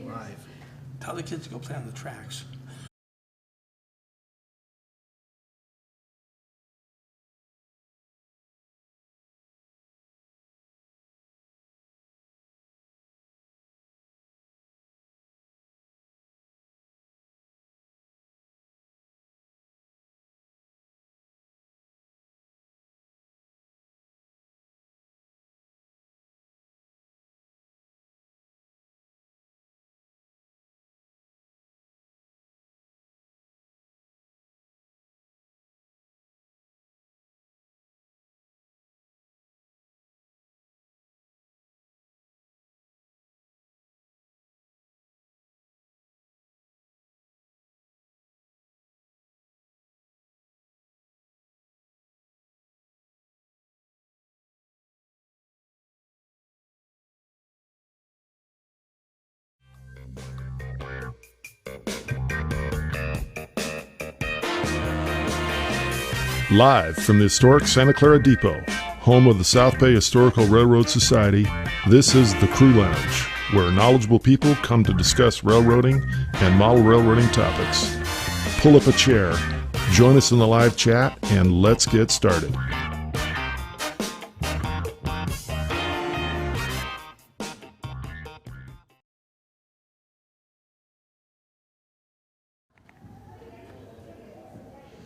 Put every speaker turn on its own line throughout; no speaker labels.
Live. Tell the kids to go play on the tracks.
Live from the historic Santa Clara Depot, home of the South Bay Historical Railroad Society, this is the Crew Lounge, where knowledgeable people come to discuss railroading and model railroading topics. Pull up a chair, join us in the live chat, and let's get started.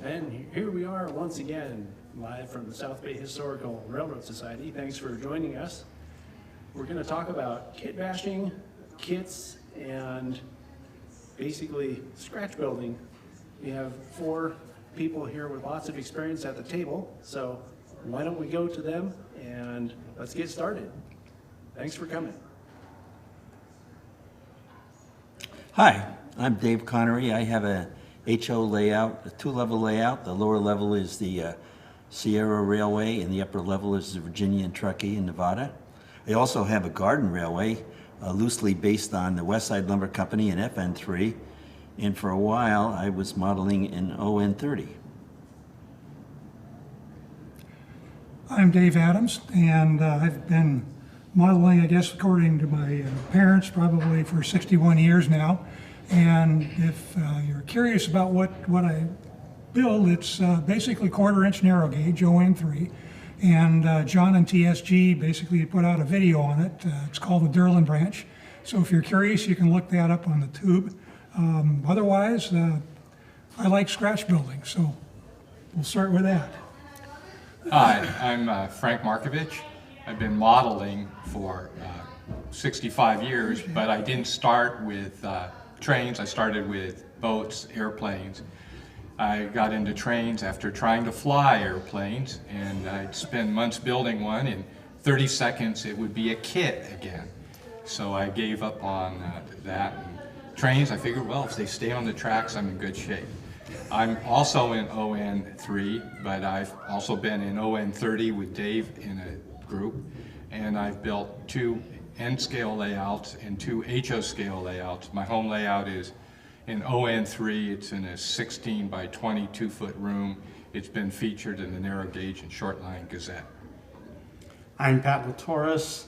And here we are once again, live from the South Bay Historical Railroad Society. Thanks for joining us. We're going to talk about kit bashing, kits, and basically scratch building. We have 4 people here with lots of experience at the table, so why don't we go to them and let's get started. Thanks for coming.
Hi, I'm Dave Connery. I have a HO layout, a 2-level layout. The lower level is the Sierra Railway, and the upper level is the Virginia and Truckee in Nevada. I also have a garden railway, loosely based on the West Side Lumber Company and FN3, and for a while I was modeling in ON30.
I'm Dave Adams, and I've been modeling, I guess, according to my parents, probably for 61 years now. And if you're curious about what I build, it's basically 1/4-inch narrow gauge, ON3. And John and TSG basically put out a video on it. It's called the Derlin Branch. So if you're curious, you can look that up on the tube. Otherwise, I like scratch building, so we'll start with that.
Hi, I'm Frank Markovich. I've been modeling for 65 years, but I didn't start with trains. I started with boats, airplanes. I got into trains after trying to fly airplanes, and I'd spend months building one. In 30 seconds it would be a kit again. So I gave up on that. And trains, I figured, well, if they stay on the tracks, I'm in good shape. I'm also in ON3, but I've also been in ON30 with Dave in a group, and I've built 2 N-scale layouts and 2 HO scale layouts. My home layout is in ON3. It's in a 16 by 22 foot room. It's been featured in the Narrow Gauge and Short Line Gazette.
I'm Pat LaTorres.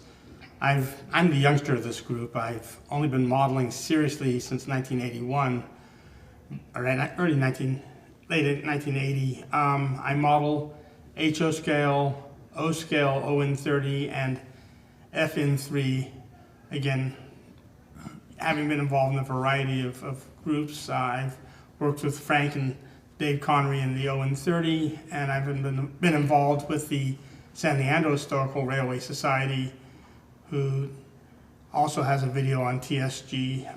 I'm the youngster of this group. I've only been modeling seriously since 1981, or late 1980. I model HO scale, O scale, ON30, and FN3, again, having been involved in a variety of groups. I've worked with Frank and Dave Connery in the ON30, and I've been involved with the San Leandro Historical Railway Society, who also has a video on TSG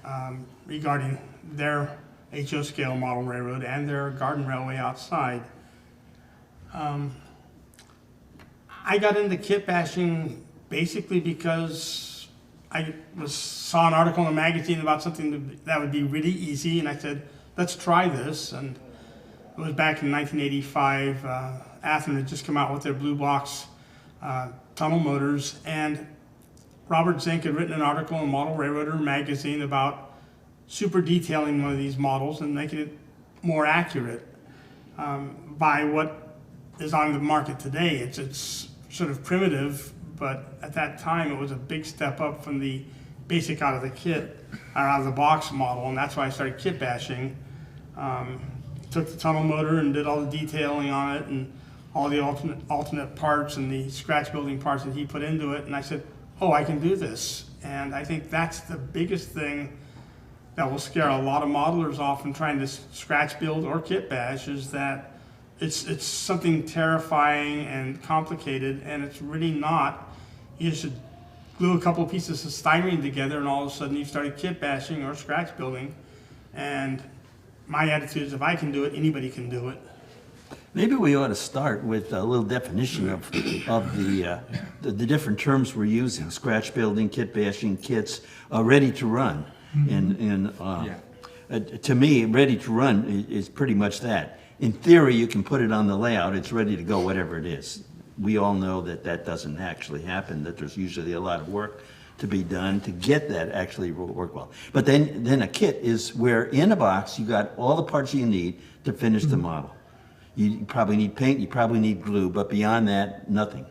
regarding their HO scale model railroad and their garden railway outside. I got into kit bashing basically because I saw an article in a magazine about something that would be really easy, and I said, let's try this. And it was back in 1985. Athearn had just come out with their blue box tunnel motors, and Robert Zink had written an article in Model Railroader magazine about super detailing one of these models and making it more accurate by what is on the market today. It's sort of primitive, but at that time it was a big step up from the basic out of the kit, or out of the box model, and that's why I started kit bashing. Took the tunnel motor and did all the detailing on it and all the alternate parts and the scratch building parts that he put into it, and I said, oh, I can do this. And I think that's the biggest thing that will scare a lot of modelers off from trying to scratch build or kit bash, is that it's something terrifying and complicated, and it's really not. You should glue a couple of pieces of styrene together and all of a sudden you started kit bashing or scratch building. And my attitude is, if I can do it, anybody can do it.
Maybe we ought to start with a little definition of the different terms we're using: scratch building, kit bashing, kits, ready to run. To me, ready to run is pretty much that. In theory, you can put it on the layout; it's ready to go, whatever it is. We all know that that doesn't actually happen. That there's usually a lot of work to be done to get that actually work well. But then a kit is where in a box you got all the parts you need to finish the model. You probably need paint, you probably need glue, but beyond that, nothing.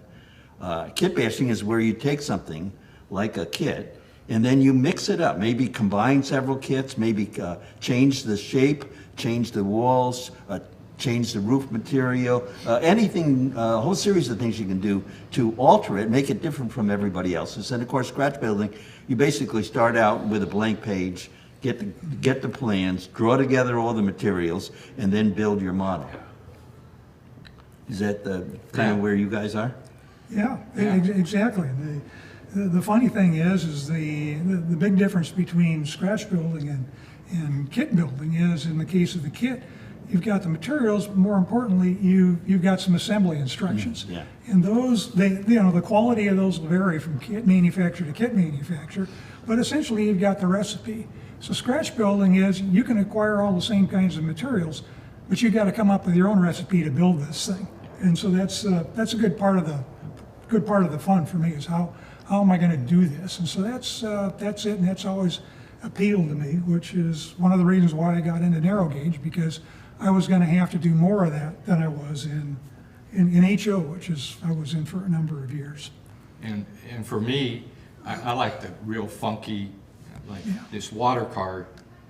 Kit bashing is where you take something like a kit and then you mix it up. Maybe combine several kits, maybe change the shape, change the walls, change the roof material, anything, a whole series of things you can do to alter it, make it different from everybody else's. And of course, scratch building, you basically start out with a blank page, get the plans, draw together all the materials, and then build your model. Is that kind of where you guys are?
Yeah, exactly. The funny thing is the big difference between scratch building and kit building is, in the case of the kit, you've got the materials, but more importantly, you've got some assembly instructions.
Yeah.
And those, the quality of those will vary from kit manufacturer to kit manufacturer, but essentially you've got the recipe. So scratch building is, you can acquire all the same kinds of materials, but you've got to come up with your own recipe to build this thing. And so that's a good part of the fun for me, is how am I going to do this? And so that's it, and that's always appealed to me, which is one of the reasons why I got into narrow gauge, because I was going to have to do more of that than I was in HO, which is I was in for a number of years.
And for me, I like the real funky, like this water card.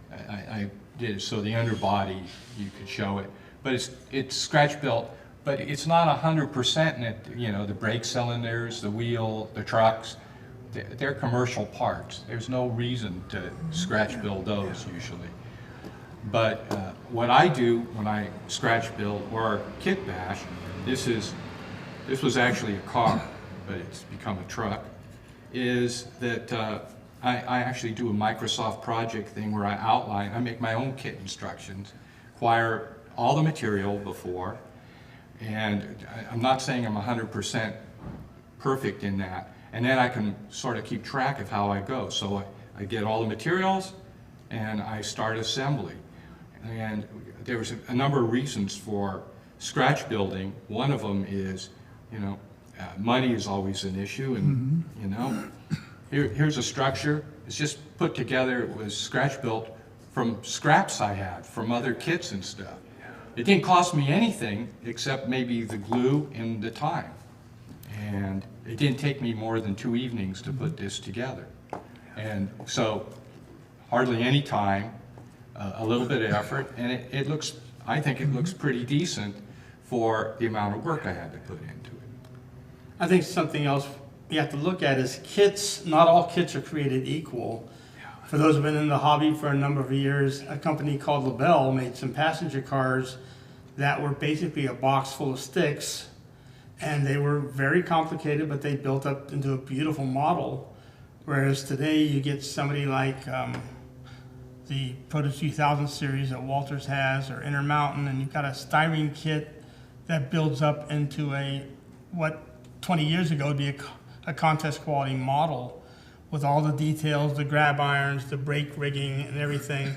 I did it so the underbody, you could show it, but it's scratch built, but it's not 100% in it. You know, the brake cylinders, the wheel, the trucks, they're commercial parts. There's no reason to scratch build those usually. But what I do when I scratch build or kit bash, this was actually a car, but it's become a truck, is that I actually do a Microsoft project thing where I make my own kit instructions, acquire all the material before, and I'm not saying I'm 100% perfect in that, and then I can sort of keep track of how I go. So I get all the materials and I start assembly. And there was a number of reasons for scratch building. One of them is, money is always an issue, and here's a structure. It's just put together. It was scratch built from scraps I had from other kits and stuff. It didn't cost me anything except maybe the glue and the time. And it didn't take me more than 2 evenings to put this together. And so hardly any time, a little bit of effort, and I think it looks pretty decent for the amount of work I had to put into it.
I think something else you have to look at is kits. Not all kits are created equal. For those who've been in the hobby for a number of years, a company called LaBelle made some passenger cars that were basically a box full of sticks, and they were very complicated, but they built up into a beautiful model. Whereas today you get somebody like the Proto 2000 series that Walters has, or Intermountain, and you've got a styrene kit that builds up into what 20 years ago would be a contest quality model, with all the details, the grab irons, the brake rigging and everything.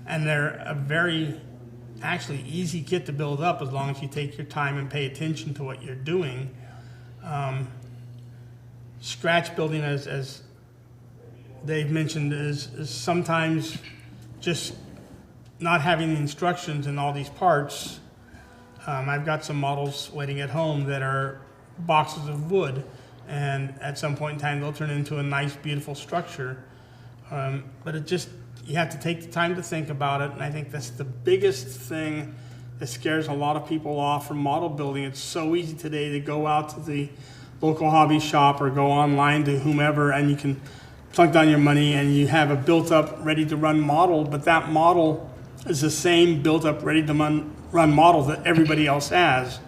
And they're a very actually easy kit to build up as long as you take your time and pay attention to what you're doing. Scratch building, as Dave mentioned, is sometimes just not having the instructions in all these parts. I've got some models waiting at home that are boxes of wood, and at some point in time they'll turn into a nice, beautiful structure. But you have to take the time to think about it, and I think that's the biggest thing that scares a lot of people off from model building. It's so easy today to go out to the local hobby shop or go online to whomever, and you can plunk down your money and you have a built-up, ready-to-run model, but that model is the same built-up, ready-to-run model that everybody else has.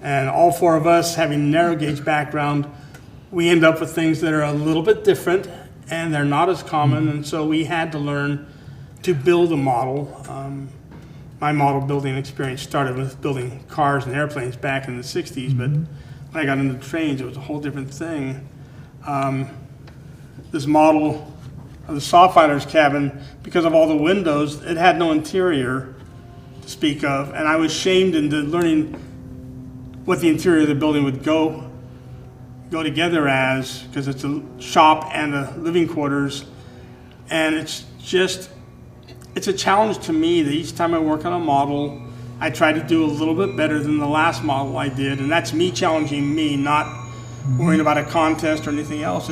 And all four of us, having narrow gauge background, we end up with things that are a little bit different, and they're not as common, and so we had to learn to build a model. My model building experience started with building cars and airplanes back in the 60s, but when I got into trains, it was a whole different thing. This model of the saw finder's cabin, because of all the windows, it had no interior to speak of, and I was shamed into learning what the interior of the building would go together as, because it's a shop and a living quarters, and it's a challenge to me that each time I work on a model, I try to do a little bit better than the last model I did, and that's me challenging me, not worrying about a contest or anything else.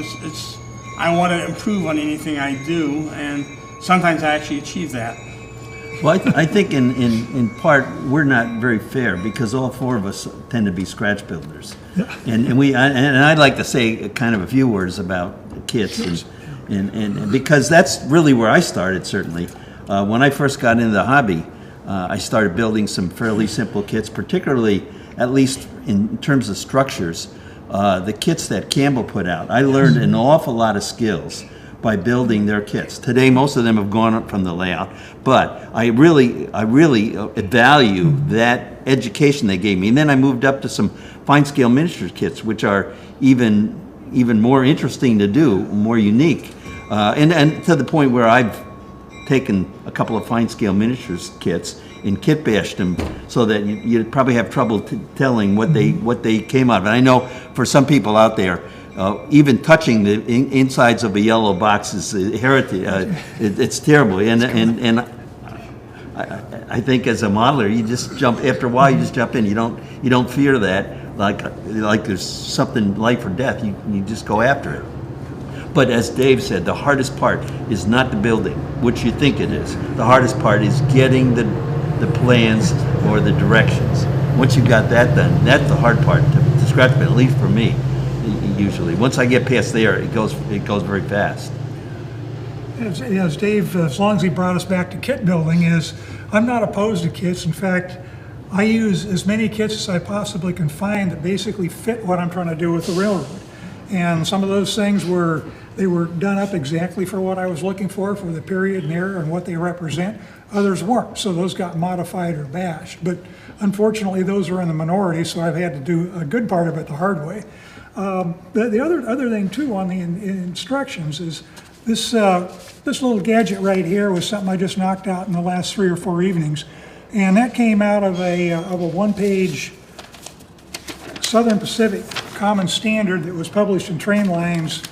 I want to improve on anything I do, and sometimes I actually achieve that.
Well, I think in part we're not very fair because all four of us tend to be scratch builders, and I'd like to say kind of a few words about kits, and because that's really where I started. Certainly, when I first got into the hobby, I started building some fairly simple kits, particularly at least in terms of structures. The kits that Campbell put out, I learned an awful lot of skills by building their kits. Today, most of them have gone up from the layout, but I really value that education they gave me. And then I moved up to some fine scale miniatures kits, which are even more interesting to do, more unique, and to the point where I've taken a couple of fine scale miniatures kits and kitbashed them so that you'd probably have trouble telling what they came out of. And I know for some people out there, even touching the insides of a yellow box is it's terrible. And I think as a modeler, you just jump after a while. You just jump in. You don't fear that like there's something life or death. You just go after it. But as Dave said, the hardest part is not the building, which you think it is. The hardest part is getting the plans or the directions. Once you've got that done, that's the hard part to scratch, but at least for me, usually. Once I get past there, it goes very fast.
As Dave, as long as he brought us back to kit building, I'm not opposed to kits. In fact, I use as many kits as I possibly can find that basically fit what I'm trying to do with the railroad. And some of those things were done up exactly for what I was looking for the period and era and what they represent. Others weren't, so those got modified or bashed. But unfortunately, those are in the minority, so I've had to do a good part of it the hard way. The other thing too on the instructions is this little gadget right here was something I just knocked out in the last 3 or 4 evenings, and that came out of a one-page Southern Pacific Common Standard that was published in Train Lines,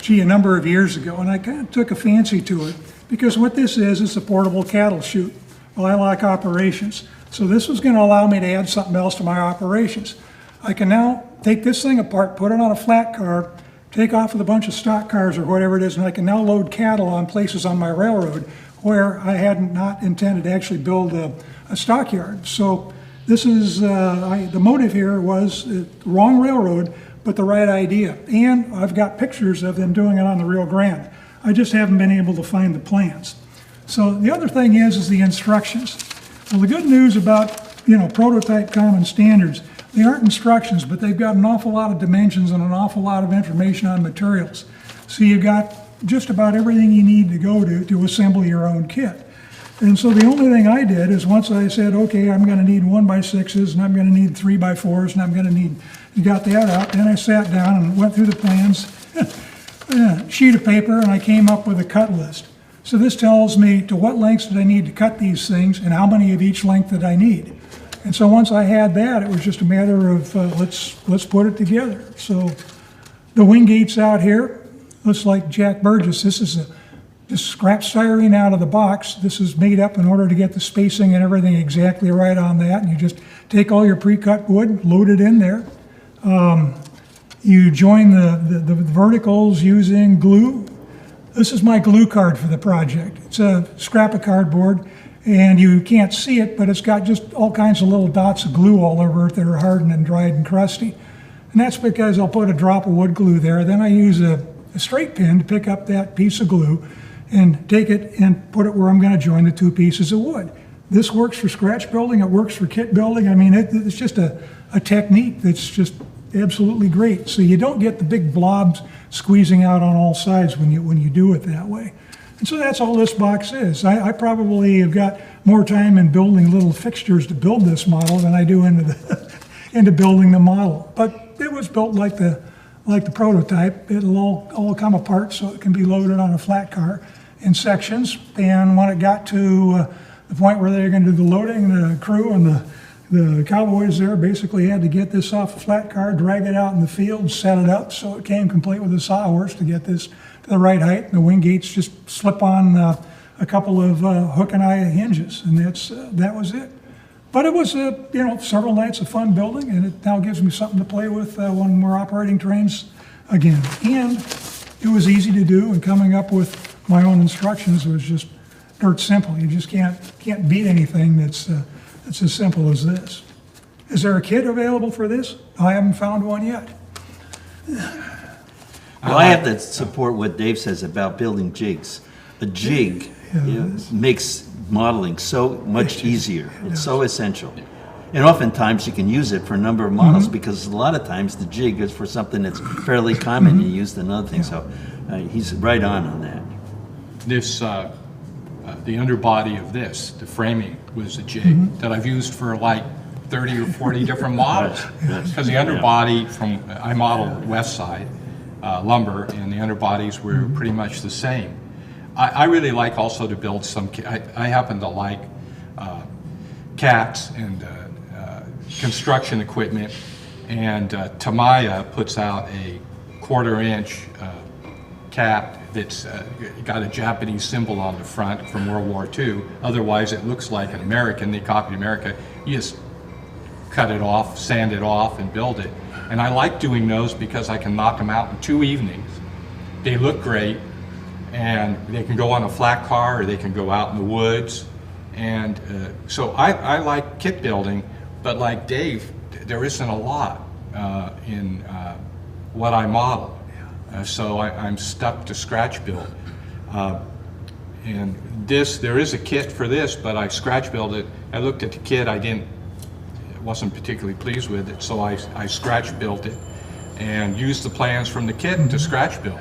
a number of years ago, and I kind of took a fancy to it because what this is a portable cattle chute. Well, I like operations, so this was going to allow me to add something else to my operations. I can now take this thing apart, put it on a flat car, take off with a bunch of stock cars or whatever it is, and I can now load cattle on places on my railroad where I had not intended to actually build a stockyard. So this is, the motive here was the wrong railroad, but the right idea. And I've got pictures of them doing it on the Rio Grande. I just haven't been able to find the plans. So the other thing is the instructions. Well, the good news about, prototype common standards, they aren't instructions, but they've got an awful lot of dimensions and an awful lot of information on materials. So you've got just about everything you need to go to assemble your own kit. And so the only thing I did is once I said, okay, I'm going to need 1x6s and I'm going to need 3x4s and I'm going to need, you got that out. Then I sat down and went through the plans, sheet of paper, and I came up with a cut list. So this tells me to what lengths did I need to cut these things and how many of each length did I need. And so once I had that, it was just a matter of let's put it together. So the wing gates out here, looks like Jack Burgess. This is just scrap styrene out of the box. This is made up in order to get the spacing and everything exactly right on that. And you just take all your pre-cut wood, load it in there. You join the verticals using glue. This is my glue card for the project. It's a scrap of cardboard, and you can't see it, but it's got just all kinds of little dots of glue all over it that are hardened and dried and crusty. And that's because I'll put a drop of wood glue there, then I use a straight pin to pick up that piece of glue and take it and put it where I'm going to join the two pieces of wood. This works for scratch building, it works for kit building. I mean, it's just a technique that's just absolutely great. So you don't get the big blobs squeezing out on all sides when you do it that way. And so that's all this box is. I probably have got more time in building little fixtures to build this model than I do into building the model. But it was built like the prototype. It'll all come apart so it can be loaded on a flat car in sections. And when it got to the point where they were going to do the loading, the crew and the cowboys there basically had to get this off a flat car, drag it out in the field, set it up so it came complete with a sawhorse to get this to the right height. And the wing gates just slip on a couple of hook and eye hinges, and that was it. But it was several nights of fun building, and it now gives me something to play with when we're operating trains again. And it was easy to do, and coming up with my own instructions was just dirt simple. You just can't beat anything that's as simple as this. Is there a kit available for this? I haven't found one yet.
Well, I have to support what Dave says about building jigs. A jig makes modeling so much easier. It's so essential. And oftentimes you can use it for a number of models because a lot of times the jig is for something that's fairly common and used in other things. So he's right on that.
This, the underbody of this, the framing, was a jig that I've used for like 30 or 40 different models. Because the underbody I modeled West Side lumber, and the underbodies were pretty much the same. I really like also to build some, I happen to like cats and construction equipment, and Tamiya puts out a 1/4 inch cat that's got a Japanese symbol on the front from World War II. Otherwise it looks like an American. They copied America. You just cut it off, sand it off, and build it. And I like doing those because I can knock them out in 2 evenings. They look great, and they can go on a flat car or they can go out in the woods. And so I like kit building, but like Dave, there isn't a lot in what I model. So I'm stuck to scratch build. And there is a kit for this, but I scratch built it. I looked at the kit, wasn't particularly pleased with it, so I scratch built it and used the plans from the kit to scratch build.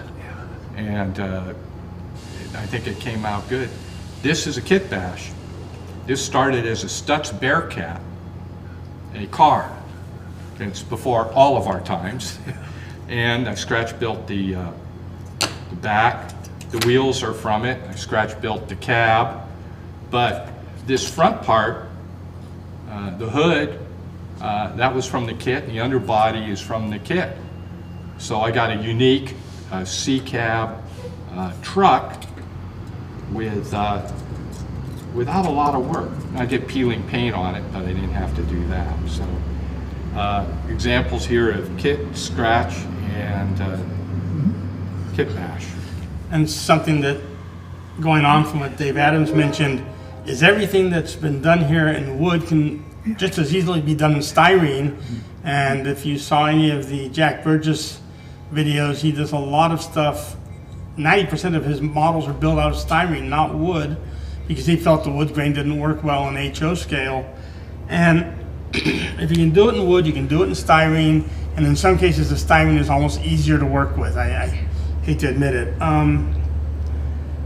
And I think it came out good. This is a Kitbash. This started as a Stutz Bearcat, a car. It's before all of our times. And I scratch built the back. The wheels are from it. I scratch built the cab. But this front part, the hood, that was from the kit. The underbody is from the kit. So I got a unique C-cab truck without a lot of work. I did peeling paint on it, but I didn't have to do that. So examples here of kit, scratch, and Kitbash.
And something that, going on from what Dave Adams mentioned, is everything that's been done here in wood can just as easily be done in styrene. And if you saw any of the Jack Burgess videos, he does a lot of stuff. 90% of his models are built out of styrene, not wood, because he felt the wood grain didn't work well in HO scale. And if you can do it in wood, you can do it in styrene, and in some cases the styrene is almost easier to work with. I hate to admit it.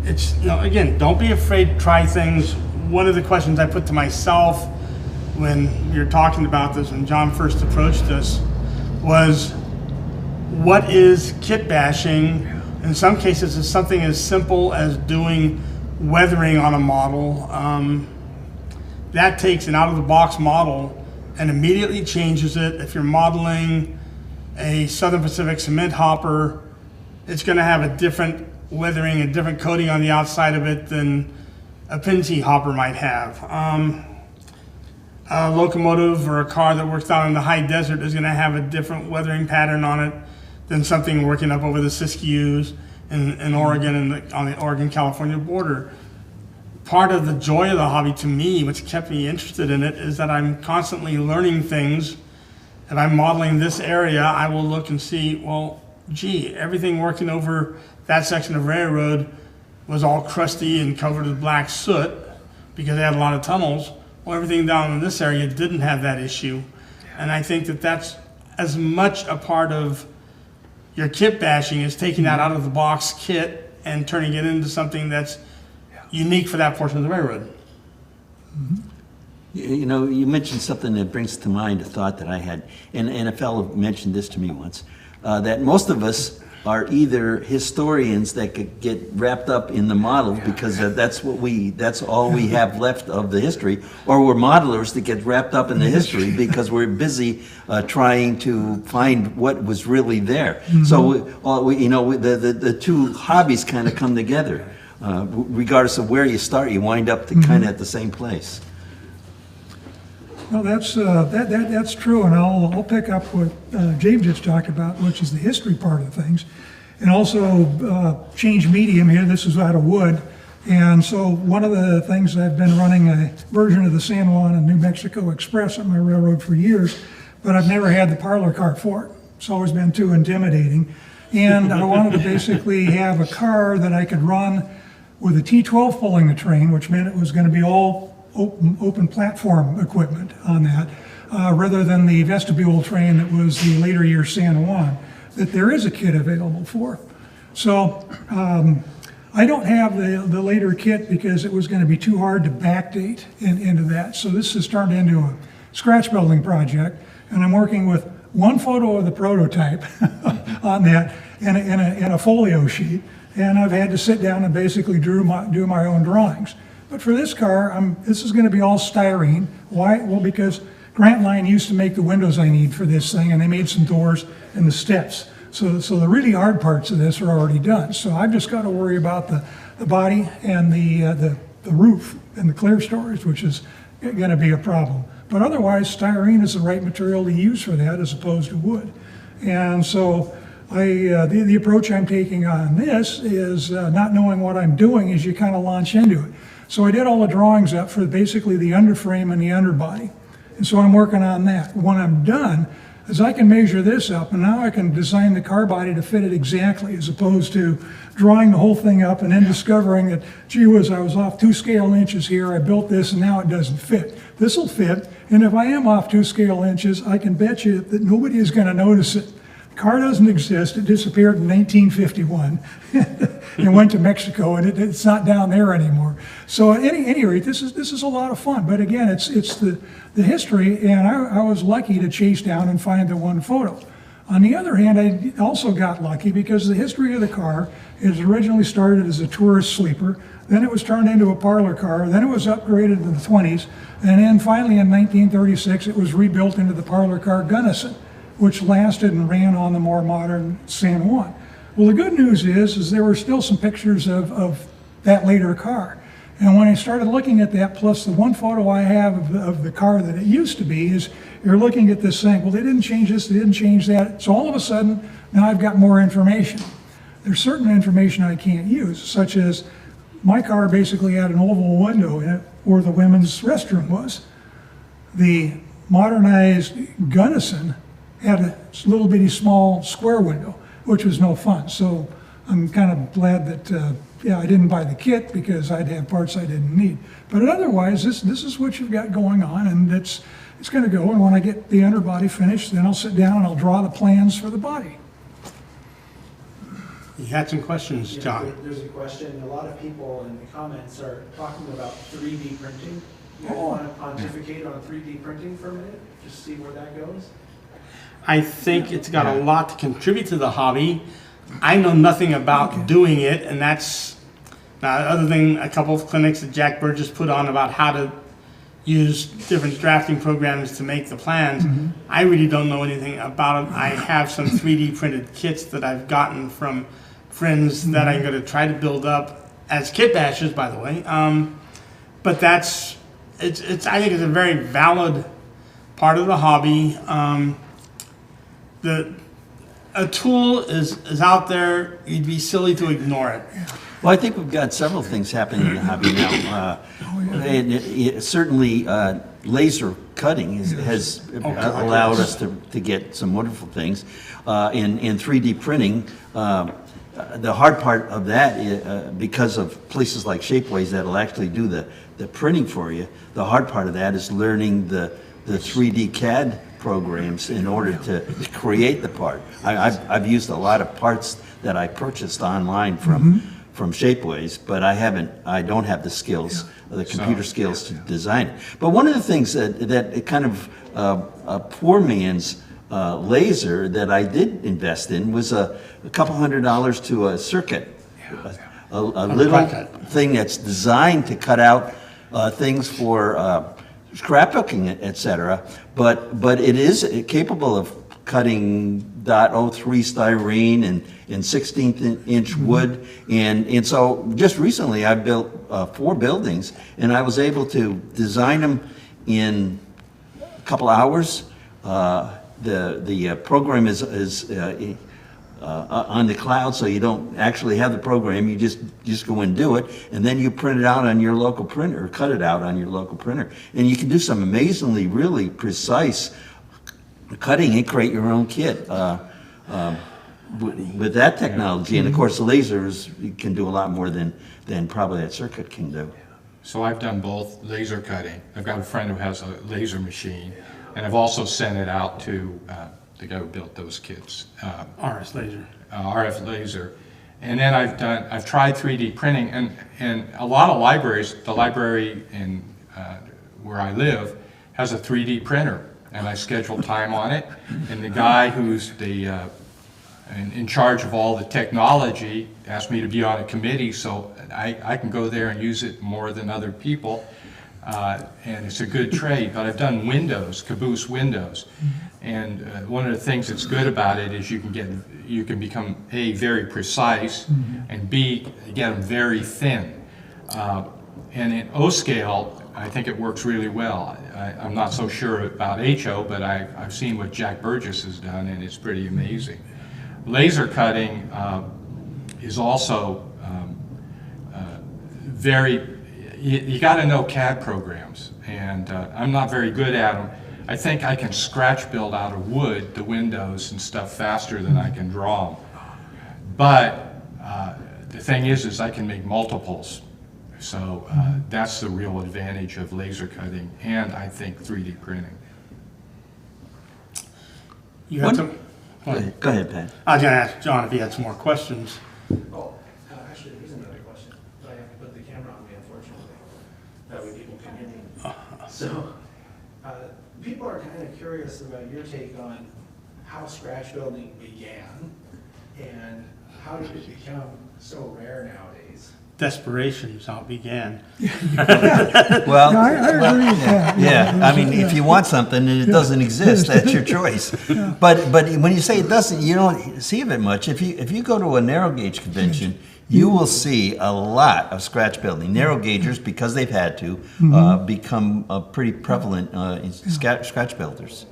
It's, again, don't be afraid to try things. One of the questions I put to myself when you're talking about this, when John first approached us, was what is kit bashing? In some cases, it's something as simple as doing weathering on a model. That takes an out-of-the-box model and immediately changes it. If you're modeling a Southern Pacific cement hopper, it's going to have a different weathering, a different coating on the outside of it than a Pinty hopper might have. A locomotive or a car that works out in the high desert is going to have a different weathering pattern on it than something working up over the Siskiyous. in Oregon and on the Oregon-California border. Part of the joy of the hobby to me, which kept me interested in it, is that I'm constantly learning things. If I'm modeling this area, I will look and see, well, gee, everything working over that section of railroad was all crusty and covered with black soot because they had a lot of tunnels. Well, everything down in this area didn't have that issue. And I think that that's as much a part of your kit bashing as taking that out of the box kit and turning it into something that's unique for that portion of the railroad.
You know, you mentioned something that brings to mind a thought that I had, and a fellow mentioned this to me once, that most of us are either historians that could get wrapped up in the model because that's all we have left of the history, or we're modelers that get wrapped up in the history because we're busy trying to find what was really there. So the two hobbies kind of come together. Regardless of where you start, you wind up kind of at the same place.
Well, that's true, and I'll pick up what Dave just talked about, which is the history part of things, and also change medium here. This is out of wood, and so one of the things I've been running a version of the San Juan and New Mexico Express on my railroad for years, but I've never had the parlor car for it. It's always been too intimidating, and I wanted to basically have a car that I could run with a T12 pulling the train, which meant it was going to be all open platform equipment on that, rather than the vestibule train that was the later year San Juan, that there is a kit available for. So I don't have the later kit because it was going to be too hard to backdate into that. So this has turned into a scratch building project, and I'm working with one photo of the prototype on that and a folio sheet, and I've had to sit down and basically do my own drawings. But for this car, this is going to be all styrene. Why? Well, because Grant Line used to make the windows I need for this thing, and they made some doors and the steps. So the really hard parts of this are already done. So I've just got to worry about the body and the roof and the clear storage, which is going to be a problem. But otherwise, styrene is the right material to use for that as opposed to wood. And so the approach I'm taking on this is not knowing what I'm doing as you kind of launch into it. So I did all the drawings up for basically the underframe and the underbody. And so I'm working on that. When I'm done, is I can measure this up, and now I can design the car body to fit it exactly, as opposed to drawing the whole thing up and then discovering that, gee whiz, I was off 2 scale inches here, I built this, and now it doesn't fit. This will fit, and if I am off 2 scale inches, I can bet you that nobody is going to notice it. The car doesn't exist. It disappeared in 1951 and went to Mexico, and it's not down there anymore. So at any rate, this is a lot of fun. But again, it's the history, and I was lucky to chase down and find the one photo. On the other hand, I also got lucky because the history of the car is originally started as a tourist sleeper, then it was turned into a parlor car, then it was upgraded in the 20s, and then finally in 1936 it was rebuilt into the parlor car Gunnison, which lasted and ran on the more modern San Juan. Well, the good news is there were still some pictures of that later car. And when I started looking at that, plus the one photo I have of the car that it used to be, is you're looking at this saying, well, they didn't change this, they didn't change that. So all of a sudden, now I've got more information. There's certain information I can't use, such as my car basically had an oval window in it where the women's restroom was. The modernized Gunnison had a little bitty small square window, which was no fun. So I'm kind of glad that, I didn't buy the kit because I'd have parts I didn't need. But otherwise, this is what you've got going on, and it's going to go. And when I get the underbody finished, then I'll sit down and I'll draw the plans for the body.
You had some questions, John.
Yeah, there's a question. A lot of people in the comments are talking about 3D printing. You want to pontificate on 3D printing for a minute? Just see where that goes?
I think it's got a lot to contribute to the hobby. I know nothing about doing it, and that's other than a couple of clinics that Jack Burgess put on about how to use different drafting programs to make the plans. I really don't know anything about it. I have some 3D printed kits that I've gotten from friends that I'm going to try to build up as kit bashers, by the way. But I think it's a very valid part of the hobby. a tool is out there. You'd be silly to ignore it.
Well, I think we've got several things happening in the hobby now. Certainly, laser cutting has allowed us to get some wonderful things. In 3D printing, the hard part of that, because of places like Shapeways that'll actually do the printing for you, the hard part of that is learning the 3D CAD programs in order to create the part. I've used a lot of parts that I purchased online from Shapeways, but I don't have the skills, the computer skills to design it. But one of the things that kind of a poor man's laser that I did invest in was a couple $100 to a circuit, a little thing that's designed to cut out things for scrapbooking, etc. But it is capable of cutting .03 styrene and 16th inch wood, and so just recently I built 4 buildings, and I was able to design them in a couple hours. The program is on the cloud, so you don't actually have the program. You just go and do it, and then you print it out on your local printer, or cut it out on your local printer, and you can do some amazingly, really precise cutting and create your own kit with that technology. And of course, the lasers can do a lot more than probably that circuit can do.
So I've done both laser cutting. I've got a friend who has a laser machine, and I've also sent it out to the guy who built those kits.
RF laser.
RF laser. And then I've tried 3D printing, and a lot of libraries, the library in where I live has a 3D printer, and I schedule time on it, and the guy who's in charge of all the technology asked me to be on a committee, so I can go there and use it more than other people, and it's a good trade. But I've done windows, caboose windows, and one of the things that's good about it is you can become A, very precise, and B, get them very thin. And in O scale, I think it works really well. I'm not so sure about HO, but I've seen what Jack Burgess has done, and it's pretty amazing. Laser cutting is also you got to know CAD programs, and I'm not very good at them. I think I can scratch build out of wood the windows and stuff faster than I can draw them. But the thing is I can make multiples. So that's the real advantage of laser cutting, and I think 3D printing.
You had some?
Go ahead, Pat.
I was going to ask John if he had some more questions.
Oh, actually, there's another question, but I have to put the camera on me, unfortunately. That way people can hear me. So, people are kind of curious about your take on how scratch building began, and how did it become so rare nowadays?
Desperation is how it began.
Well,
I agree with that.
yeah, I mean, if you want something and it doesn't exist, that's your choice. But when you say it doesn't, you don't see of it much. If you go to a narrow gauge convention, you will see a lot of scratch building. Narrow gaugers, because they've had to, become pretty prevalent scratch builders.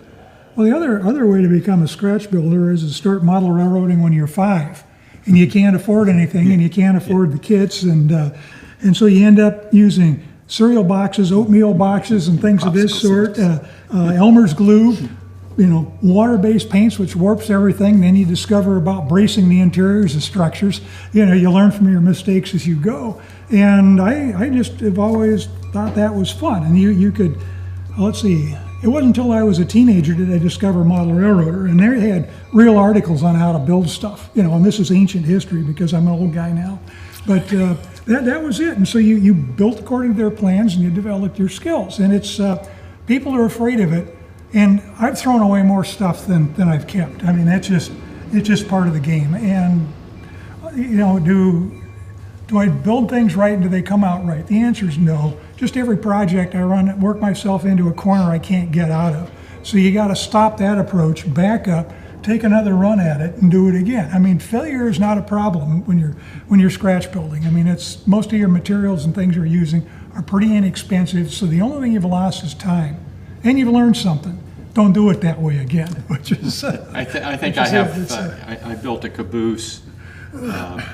Well, the other way to become a scratch builder is to start model railroading when you're 5. And you can't afford anything, and you can't afford the kits, and so you end up using cereal boxes, oatmeal boxes, and things of this sort. Elmer's glue, water-based paints, which warps everything. Then you discover about bracing the interiors of structures. You learn from your mistakes as you go. And I just have always thought that was fun. And you could, let's see. It wasn't until I was a teenager did I discover Model Railroader, and they had real articles on how to build stuff. And this is ancient history because I'm an old guy now. But that was it. And so you built according to their plans, and you developed your skills. And it's people are afraid of it, and I've thrown away more stuff than I've kept. I mean, it's just part of the game. And do I build things right, and do they come out right? The answer is no. Just every project I run, work myself into a corner I can't get out of. So you got to stop that approach, back up, take another run at it, and do it again. I mean, failure is not a problem when you're scratch building. I mean, it's most of your materials and things you're using are pretty inexpensive. So the only thing you've lost is time, and you've learned something. don't do it that way again, which is.
I think I built a caboose,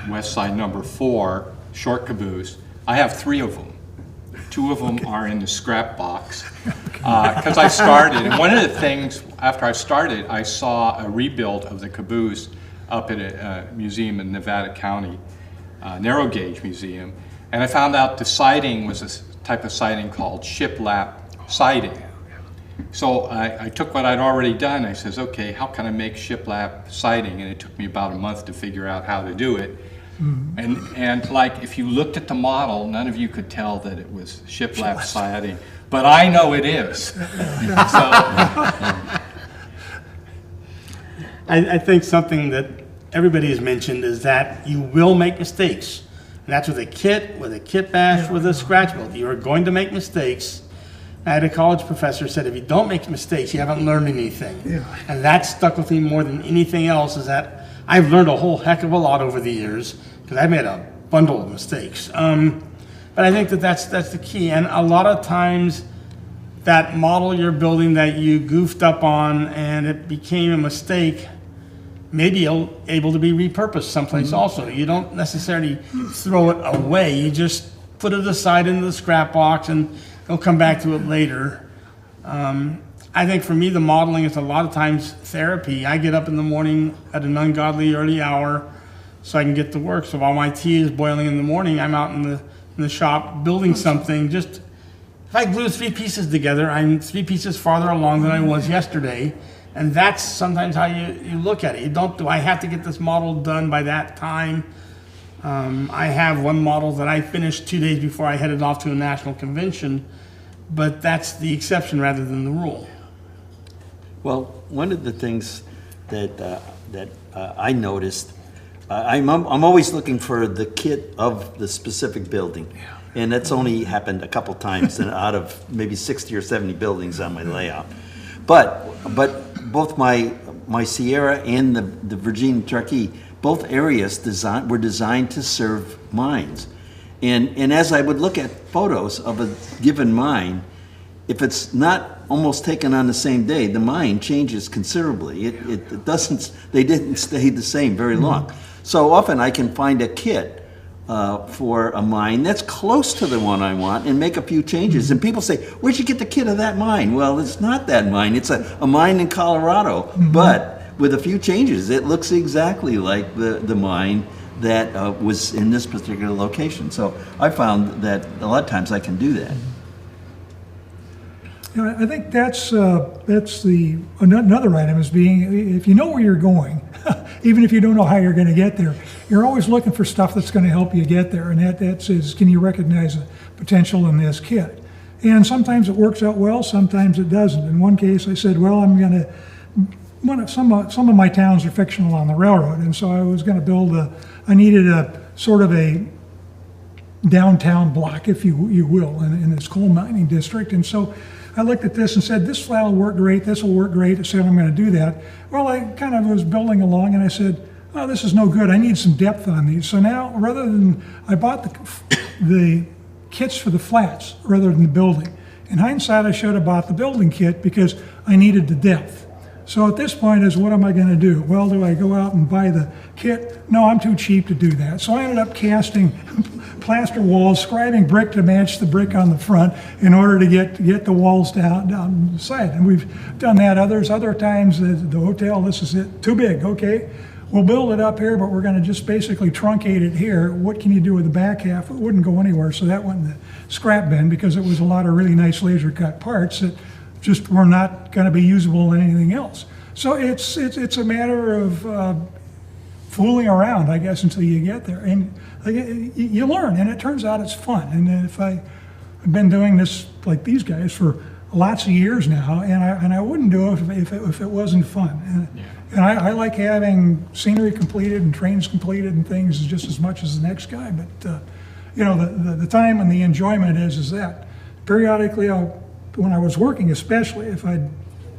West Side number 4, short caboose. I have 3 of them. 2 of them are in the scrap box. Because I started, and one of the things, after I started, I saw a rebuild of the caboose up at a museum in Nevada County, narrow gauge museum, and I found out the siding was a type of siding called shiplap siding. So I took what I'd already done. I says, okay, how can I make shiplap siding? And it took me about a month to figure out how to do it. And like, if you looked at the model, none of you could tell that it was shiplap siding, but I know it is. So
I think something that everybody has mentioned is that you will make mistakes. And that's with a kit, with a Kitbash, with a scratch build. You are going to make mistakes. I had a college professor said, if you don't make mistakes, you haven't learned anything.
Yeah.
And that stuck with me more than anything else, is that I've learned a whole heck of a lot over the years, because I've made a bundle of mistakes. But I think that that's the key. And a lot of times, that model you're building that you goofed up on and it became a mistake, maybe able to be repurposed someplace also. You don't necessarily throw it away. You just put it aside into the scrap box and they'll come back to it later. I think for me, the modeling is a lot of times therapy. I get up in the morning at an ungodly early hour so I can get to work. So while my tea is boiling in the morning, I'm out in the shop building something. Just if I glue 3 pieces together, I'm 3 pieces farther along than I was yesterday. And that's sometimes how you look at it. You don't do, I have to get this model done by that time. I have one model that I finished 2 days before I headed off to a national convention, but that's the exception rather than the rule.
Well, one of the things that I noticed, I'm always looking for the kit of the specific building. And that's only happened a couple times out of maybe 60 or 70 buildings on my layout. But both my Sierra and the Virginia Truckee, both areas were designed to serve mines. And as I would look at photos of a given mine, if it's not almost taken on the same day, the mine changes considerably. It doesn't, they didn't stay the same very long. So often I can find a kit for a mine that's close to the one I want and make a few changes. And people say, where'd you get the kit of that mine? Well, it's not that mine. It's a mine in Colorado, but with a few changes, it looks exactly like the mine that was in this particular location. So I found that a lot of times I can do that.
Yeah, I think that's another item is being, if you know where you're going, even if you don't know how you're going to get there, you're always looking for stuff that's going to help you get there. And that says, can you recognize the potential in this kit? And sometimes it works out well, sometimes it doesn't. In one case, I said, well, I'm going to, some of my towns are fictional on the railroad, and so I was going to build I needed a sort of a downtown block, if you will, in this coal mining district. And so I looked at this and said, this will work great, this will work great. I said, I'm going to do that. Well, I kind of was building along and I said, oh, this is no good. I need some depth on these. So now, rather than, I bought the kits for the flats rather than the building. In hindsight, I should have bought the building kit because I needed the depth. So at this point is, what am I going to do? Well, do I go out and buy the kit? No, I'm too cheap to do that. So I ended up casting plaster walls, scribing brick to match the brick on the front in order to get the walls down the side. And we've done that other times. The hotel, this is it, too big, okay. We'll build it up here, but we're going to just basically truncate it here. What can you do with the back half? It wouldn't go anywhere, so that went in the scrap bin because it was a lot of really nice laser cut parts that just were not going to be usable in anything else. So it's a matter of fooling around, I guess, until you get there, and you learn, and it turns out it's fun. And I've been doing this like these guys for lots of years now, and I wouldn't do it if it wasn't fun. And I like having scenery completed and trains completed and things just as much as the next guy. But the time and the enjoyment is that periodically when I was working, especially if I'd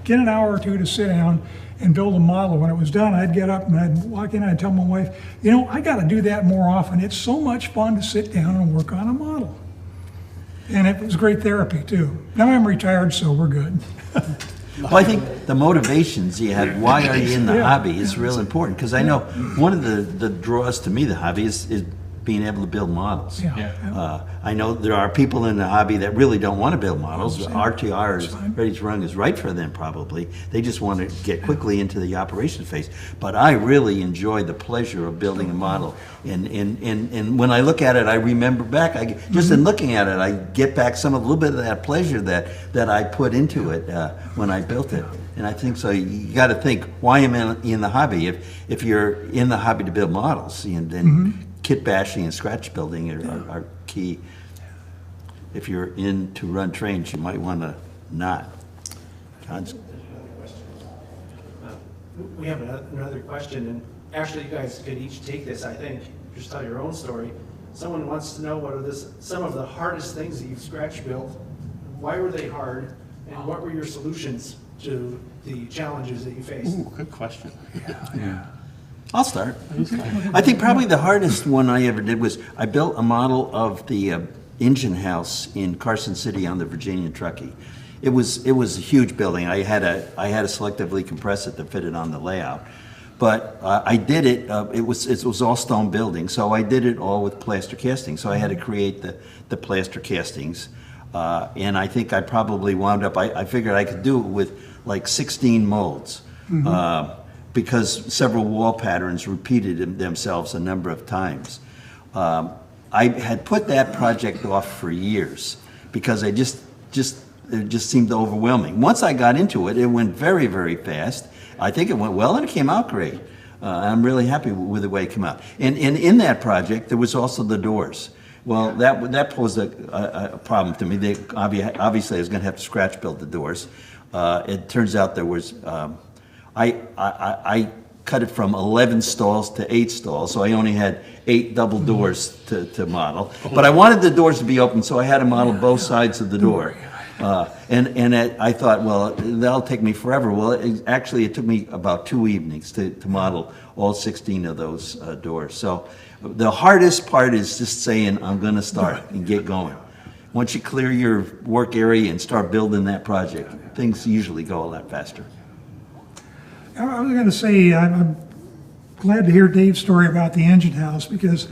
get an hour or two to sit down and build a model. When it was done, I'd get up and I'd walk in and I'd tell my wife, I got to do that more often. It's so much fun to sit down and work on a model. And it was great therapy too. Now I'm retired, so we're good.
Well, I think the motivations you had, why are you in the hobby, is real important. Because I know one of the draws to me, the hobby, is being able to build models. I know there are people in the hobby that really don't want to build models. RTR is ready to run is right for them probably. They just want to get quickly into the operation phase. But I really enjoy the pleasure of building a model. And when I look at it, I remember back, just in looking at it, I get back some of a little bit of that pleasure that I put into it when I built it. And I think so. You got to think, why am I in the hobby? If you're in the hobby to build models, and then kitbashing and scratch building are key. If you're in to run trains, you might want to not.
We have another question, and actually you guys could each take this, I think, just tell your own story. Someone wants to know what are some of the hardest things that you've scratch built, why were they hard, and what were your solutions to the challenges that you faced?
Ooh, good question.
I'll start. I think probably the hardest one I ever did was I built a model of the engine house in Carson City on the Virginia Truckee. It was a huge building. I had to selectively compress it to fit it on the layout. But I did it. It was all stone building, so I did it all with plaster casting. So I had to create the plaster castings, and I think I probably wound up. I figured I could do it with like 16 molds. Because several wall patterns repeated themselves a number of times. I had put that project off for years because it just seemed overwhelming. Once I got into it, it went very, very fast. I think it went well and it came out great. I'm really happy with the way it came out. And in that project, there was also the doors. Well, that posed a problem to me. Obviously, I was going to have to scratch build the doors. It turns out there was. I cut it from 11 stalls to 8 stalls, so I only had 8 double doors to model. But I wanted the doors to be open, so I had to model both sides of the door. I thought, well, that'll take me forever. Well, it took me about 2 evenings to model all 16 of those doors. So the hardest part is just saying, I'm going to start and get going. Once you clear your work area and start building that project, things usually go a lot faster.
I was going to say, I'm glad to hear Dave's story about the engine house, because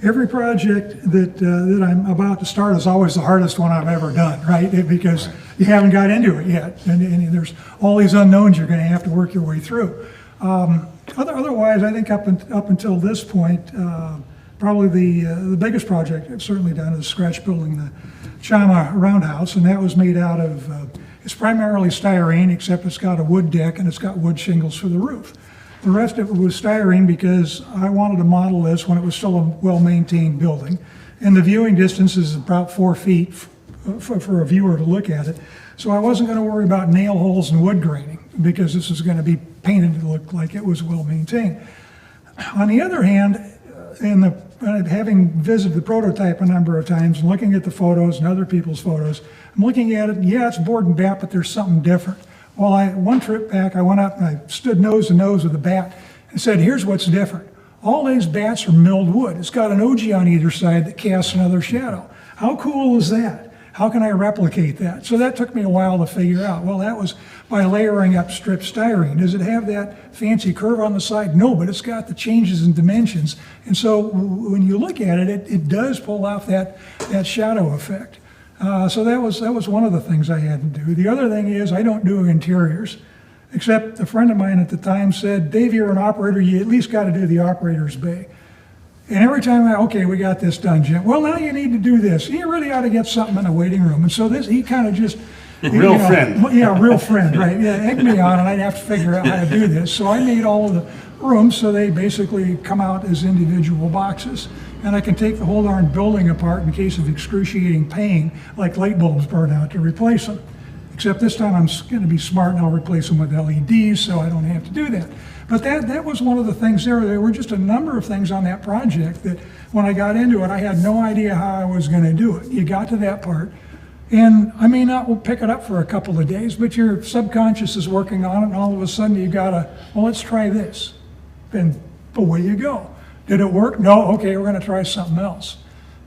every project that I'm about to start is always the hardest one I've ever done, right? Because you haven't got into it yet, and there's all these unknowns you're going to have to work your way through. Otherwise, I think up until this point, probably the biggest project I've certainly done is scratch building the Chama Roundhouse, and that was made out of it's primarily styrene, except it's got a wood deck and it's got wood shingles for the roof. The rest of it was styrene because I wanted to model this when it was still a well-maintained building. And the viewing distance is about 4 feet for a viewer to look at it. So I wasn't going to worry about nail holes and wood graining because this was going to be painted to look like it was well-maintained. On the other hand, having visited the prototype a number of times and looking at the photos and other people's photos, I'm looking at it, yeah, it's board and bat, but there's something different. Well, one trip back, I went up and I stood nose to nose with a bat and said, here's what's different. All these bats are milled wood. It's got an OG on either side that casts another shadow. How cool is that? How can I replicate that? So that took me a while to figure out. Well, that was by layering up strip styrene. Does it have that fancy curve on the side? No, but it's got the changes in dimensions. And so when you look at it, it does pull off that shadow effect. So that was one of the things I had to do. The other thing is I don't do interiors, except a friend of mine at the time said, Dave, you're an operator, you at least got to do the operator's bay. And every time okay, we got this done, Jim. Well, now you need to do this. You really ought to get something in the waiting room. And so he kind of just...
Real friend.
Yeah, real friend, right. Yeah, egged me on, and I'd have to figure out how to do this. So I made all of the rooms so they basically come out as individual boxes. And I can take the whole darn building apart in case of excruciating pain, like light bulbs burn out, to replace them. Except this time I'm going to be smart and I'll replace them with LEDs so I don't have to do that. But that was one of the things there. There were just a number of things on that project that when I got into it, I had no idea how I was going to do it. You got to that part, and I may not pick it up for a couple of days, but your subconscious is working on it, and all of a sudden you got to, well, let's try this. And away you go. Did it work? No? Okay, we're going to try something else.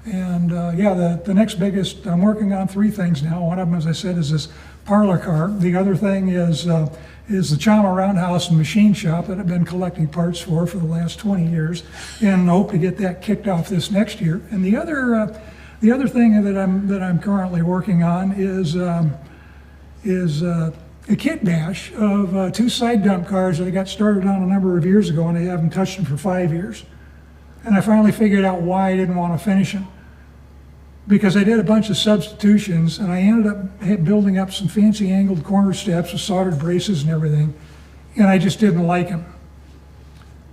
And yeah, the next biggest, I'm working on 3 things now. One of them, as I said, is this parlor car. The other thing is the Chama Roundhouse and Machine Shop that I've been collecting parts for the last 20 years, and hope to get that kicked off this next year. And the other thing that I'm currently working on is a Kitbash of 2 side dump cars that I got started on a number of years ago, and I haven't touched them for 5 years. And I finally figured out why I didn't want to finish them. Because I did a bunch of substitutions, and I ended up building up some fancy angled corner steps with soldered braces and everything, and I just didn't like them.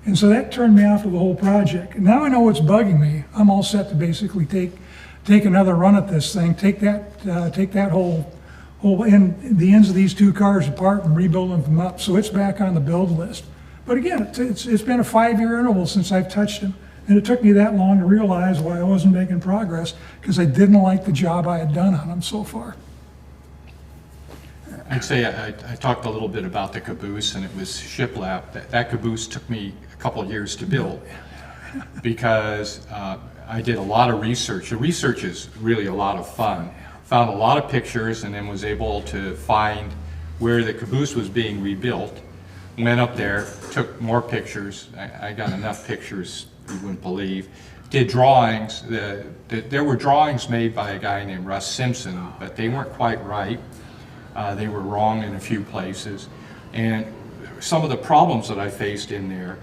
And so that turned me off of the whole project. And now I know what's bugging me. I'm all set to basically take another run at this thing, take that whole end, the ends of these 2 cars apart and rebuild them up, so it's back on the build list. But again, it's been a 5-year interval since I've touched them. And it took me that long to realize why I wasn't making progress, because I didn't like the job I had done on them so far.
I'd say I talked a little bit about the caboose, and it was shiplap. That caboose took me a couple of years to build because I did a lot of research. The research is really a lot of fun. Found a lot of pictures and then was able to find where the caboose was being rebuilt. Went up there, took more pictures. I got enough pictures you wouldn't believe. Did drawings. There were drawings made by a guy named Russ Simpson, but they weren't quite right. They were wrong in a few places. And some of the problems that I faced in there,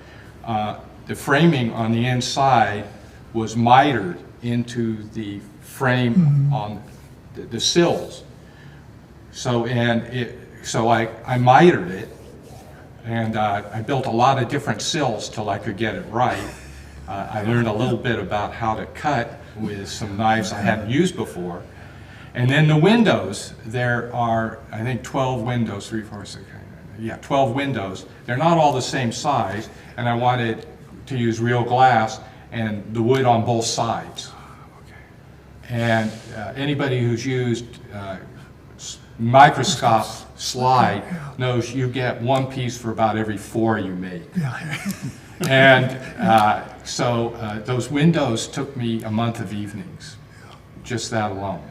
the framing on the inside was mitered into the frame on the sills. So I mitered it, and I built a lot of different sills till I could get it right. I learned a little bit about how to cut with some knives I hadn't used before. And then the windows, there are, I think, 12 windows, 12 windows. They're not all the same size, and I wanted to use real glass and the wood on both sides. And anybody who's used microscope slide knows you get 1 piece for about every 4 you make. And so those windows took me a month of evenings, just that alone.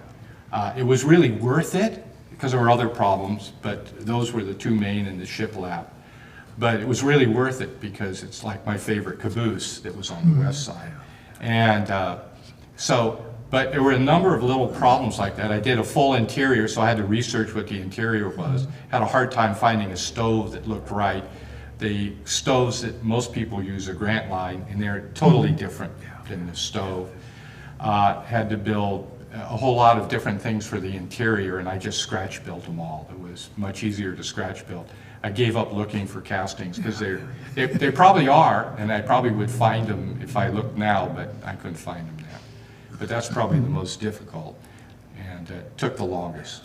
It was really worth it because there were other problems, but those were the 2 main in the shiplap. But it was really worth it because it's like my favorite caboose that was on the west side. And but there were a number of little problems like that. I did a full interior, so I had to research what the interior was. Had a hard time finding a stove that looked right. The stoves that most people use are Grant Line, and they're totally different than the stove. Had to build a whole lot of different things for the interior, and I just scratch built them all. It was much easier to scratch build. I gave up looking for castings because they probably are, and I probably would find them if I looked now, but I couldn't find them now. But that's probably the most difficult, and took the longest.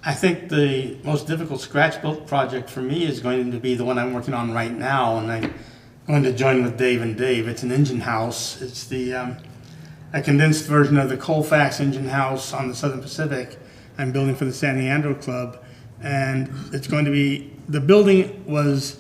I think the most difficult scratch built project for me is going to be the one I'm working on right now, and I'm going to join with Dave and Dave. It's an engine house. It's a condensed version of the Colfax engine house on the Southern Pacific. I'm building for the San Leandro Club, and it's going to be, the building was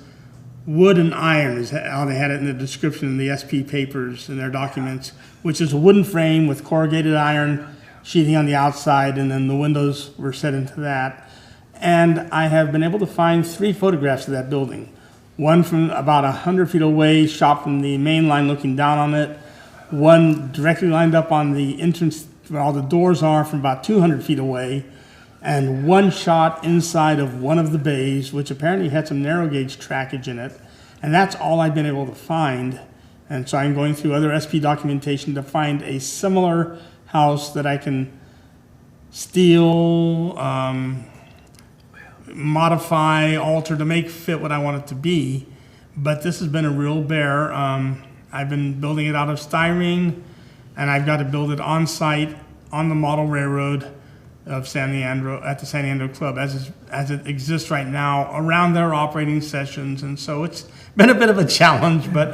wood and iron is how they had it in the description in the SP papers in their documents, which is a wooden frame with corrugated iron sheathing on the outside, and then the windows were set into that. And I have been able to find 3 photographs of that building. One from about 100 feet away, shot from the main line looking down on it. One directly lined up on the entrance where all the doors are from about 200 feet away. And one shot inside of one of the bays, which apparently had some narrow gauge trackage in it. And that's all I've been able to find. And so I'm going through other SP documentation to find a similar house that I can steal, modify, alter to make fit what I want it to be. But this has been a real bear. I've been building it out of styrene, and I've got to build it on site on the model railroad of San Leandro, at the San Leandro Club as it exists right now around their operating sessions. And so it's been a bit of a challenge, but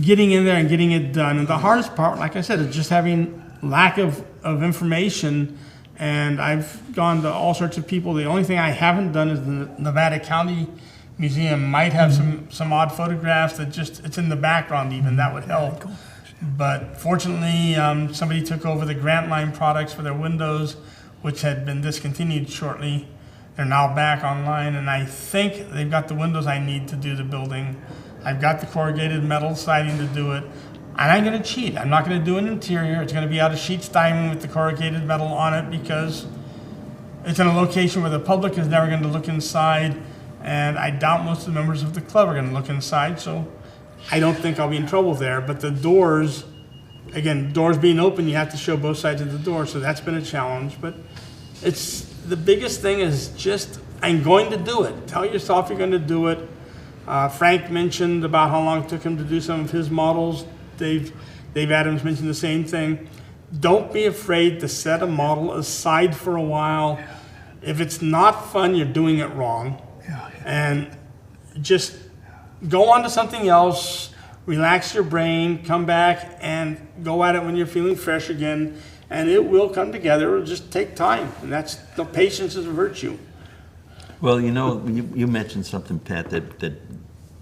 getting in there and getting it done. And the hardest part, like I said, is just having lack of information. And I've gone to all sorts of people. The only thing I haven't done is the Nevada County Museum might have some odd photographs that just, it's in the background even, that would help. But fortunately, somebody took over the Grant Line products for their windows, which had been discontinued shortly. They're now back online, and I think they've got the windows I need to do the building. I've got the corrugated metal siding to do it. And I'm going to cheat. I'm not going to do an interior. It's going to be out of sheet styrene with the corrugated metal on it because it's in a location where the public is never going to look inside, and I doubt most of the members of the club are going to look inside, so I don't think I'll be in trouble there. But the doors, again, doors being open, you have to show both sides of the door, so that's been a challenge. But it's the biggest thing is just, I'm going to do it. Tell yourself you're going to do it. Frank mentioned about how long it took him to do some of his models. Dave Adams mentioned the same thing. Don't be afraid to set a model aside for a while. If it's not fun, you're doing it wrong. And just go on to something else, relax your brain, come back and go at it when you're feeling fresh again, and it will come together. It'll just take time, and that's the patience is a virtue.
Well, you know, you mentioned something, Pat, that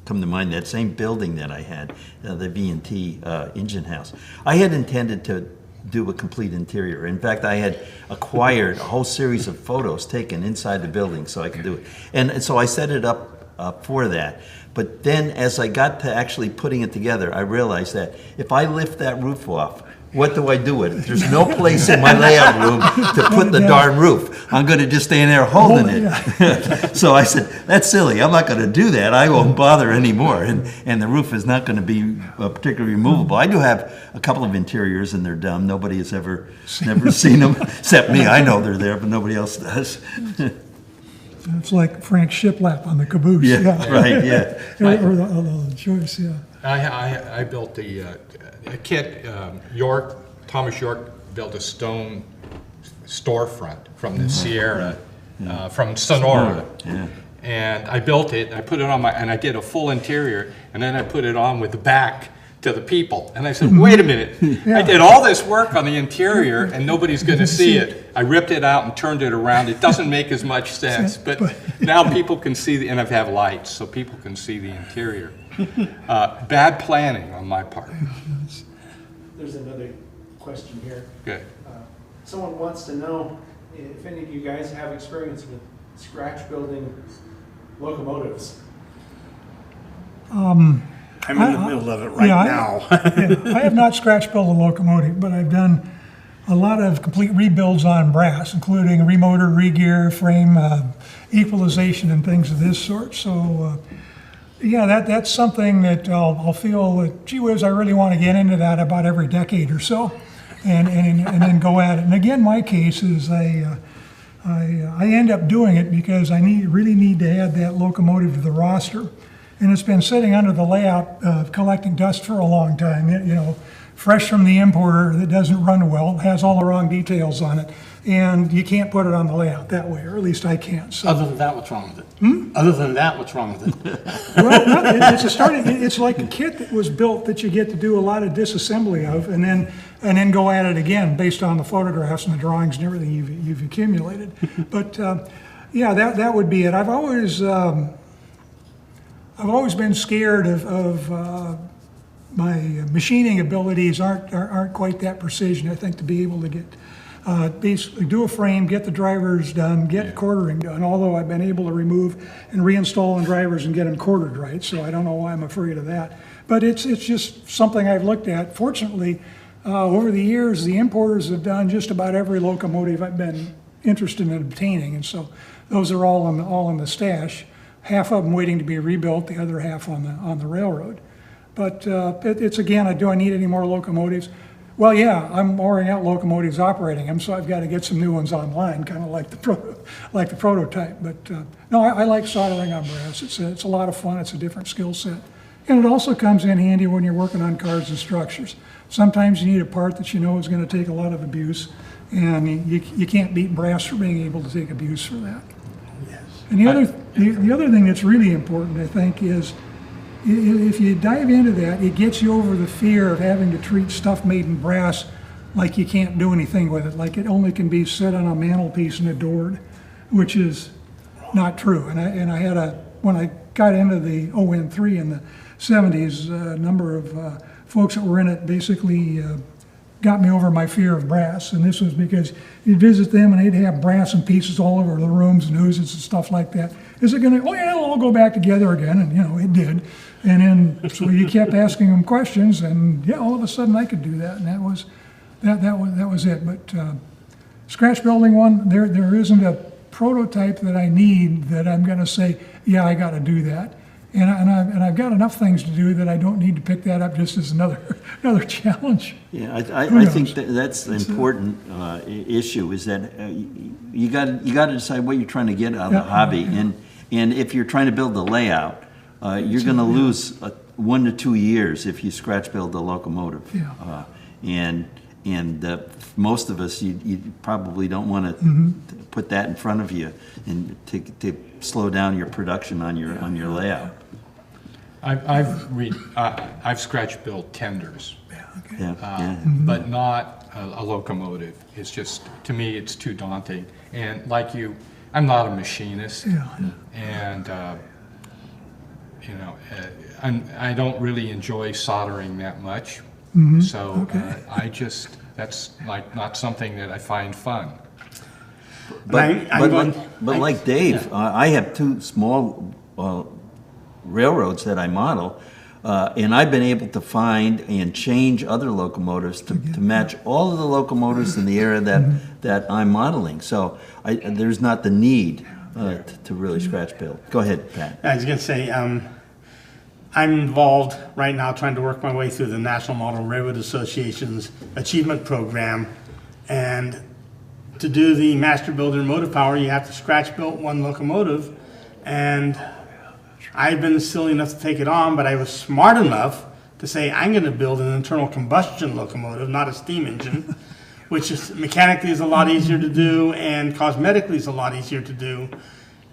come to mind. That same building that I had, the V&T engine house, I had intended to do a complete interior. In fact, I had acquired a whole series of photos taken inside the building so I could do it. And so I set it up for that. But then as I got to actually putting it together, I realized that if I lift that roof off, what do I do with it? There's no place in my layout room to put the darn roof. I'm going to just stand there holding it. So I said, that's silly. I'm not going to do that. I won't bother anymore. And the roof is not going to be particularly removable. I do have a couple of interiors, and they're dumb. Nobody has never seen them, except me. I know they're there, but nobody else does.
It's like Frank's shiplap on the caboose.
Yeah, right, yeah.
Or the choice, yeah.
I built a kit. Thomas York built a stone storefront from the Sierra, from Sonora.
Yeah.
And I built it, and I put it on and I did a full interior, and then I put it on with the back to the people. And I said, wait a minute, I did all this work on the interior, and nobody's going to see it. I ripped it out and turned it around. It doesn't make as much sense, but now people can see, and I have lights, so people can see the interior. Bad planning on my part.
There's another question here.
Good.
Someone wants to know if any of you guys have experience with scratch building locomotives.
I'm in the middle of it right now.
I have not scratch built a locomotive, but I've done a lot of complete rebuilds on brass, including remotor, regear, frame, equalization, and things of this sort. So, yeah, that's something that I'll feel that, gee whiz, I really want to get into that about every decade or so, and then go at it. And again, my case is I end up doing it because I really need to add that locomotive to the roster. And it's been sitting under the layout collecting dust for a long time, fresh from the importer that doesn't run well, has all the wrong details on it, and you can't put it on the layout that way, or at least I can't. So.
Other than that, what's wrong with it? Other than that, what's wrong with it?
Well, it's like a kit that was built that you get to do a lot of disassembly of, and then go at it again based on the photographs and the drawings and everything you've accumulated. But yeah, that would be it. I've always been scared of my machining abilities aren't quite that precision. I think to be able to get basically do a frame, get the drivers done, get quartering done. Although I've been able to remove and reinstall the drivers and get them quartered right, so I don't know why I'm afraid of that. But it's just something I've looked at. Fortunately, over the years, the importers have done just about every locomotive I've been interested in obtaining, and so those are all in the stash. Half of them waiting to be rebuilt, the other half on the railroad. But it's again, do I need any more locomotives? Well, yeah, I'm ordering out locomotives, operating them, so I've got to get some new ones online, kind of like the prototype. But no, I like soldering on brass. It's a lot of fun. It's a different skill set, and it also comes in handy when you're working on cars and structures. Sometimes you need a part that you know is going to take a lot of abuse, and you can't beat brass for being able to take abuse for that.
Yes.
And the other thing that's really important, I think, is if you dive into that, it gets you over the fear of having to treat stuff made in brass like you can't do anything with it, like it only can be set on a mantelpiece and adored, which is not true. And I had when I got into the ON3 in the 70s, a number of folks that were in it basically got me over my fear of brass. And this was because you'd visit them and they'd have brass and pieces all over the rooms and oozes and stuff like that. Is it going to, oh yeah, it'll all go back together again. And, you know, it did. And then, so you kept asking them questions, and yeah, all of a sudden I could do that. And that was it. But scratch building one, there isn't a prototype that I need that I'm going to say, yeah, I got to do that. And I've got enough things to do that I don't need to pick that up just as another challenge.
Yeah, I think that's the important issue, is that you got to decide what you're trying to get out of the hobby, and if you're trying to build the layout, you're going to lose 1 to 2 years if you scratch build the locomotive.
Yeah.
And most of us, you probably don't want to put that in front of you and to slow down your production on your layout.
I've scratch built tenders, but not a locomotive. It's just, to me, it's too daunting. And like you, I'm not a machinist, and you know, I don't really enjoy soldering that much. So that's like not something that I find fun.
But like Dave, I have 2 small railroads that I model, and I've been able to find and change other locomotives to match all of the locomotives in the area that I'm modeling. So there's not the need to really scratch build. Go ahead, Pat.
I was going to say, I'm involved right now trying to work my way through the National Model Railroad Association's achievement program, and to do the Master Builder Motive Power, you have to scratch build 1 locomotive, and I've been silly enough to take it on, but I was smart enough to say I'm going to build an internal combustion locomotive, not a steam engine, which is mechanically is a lot easier to do and cosmetically is a lot easier to do.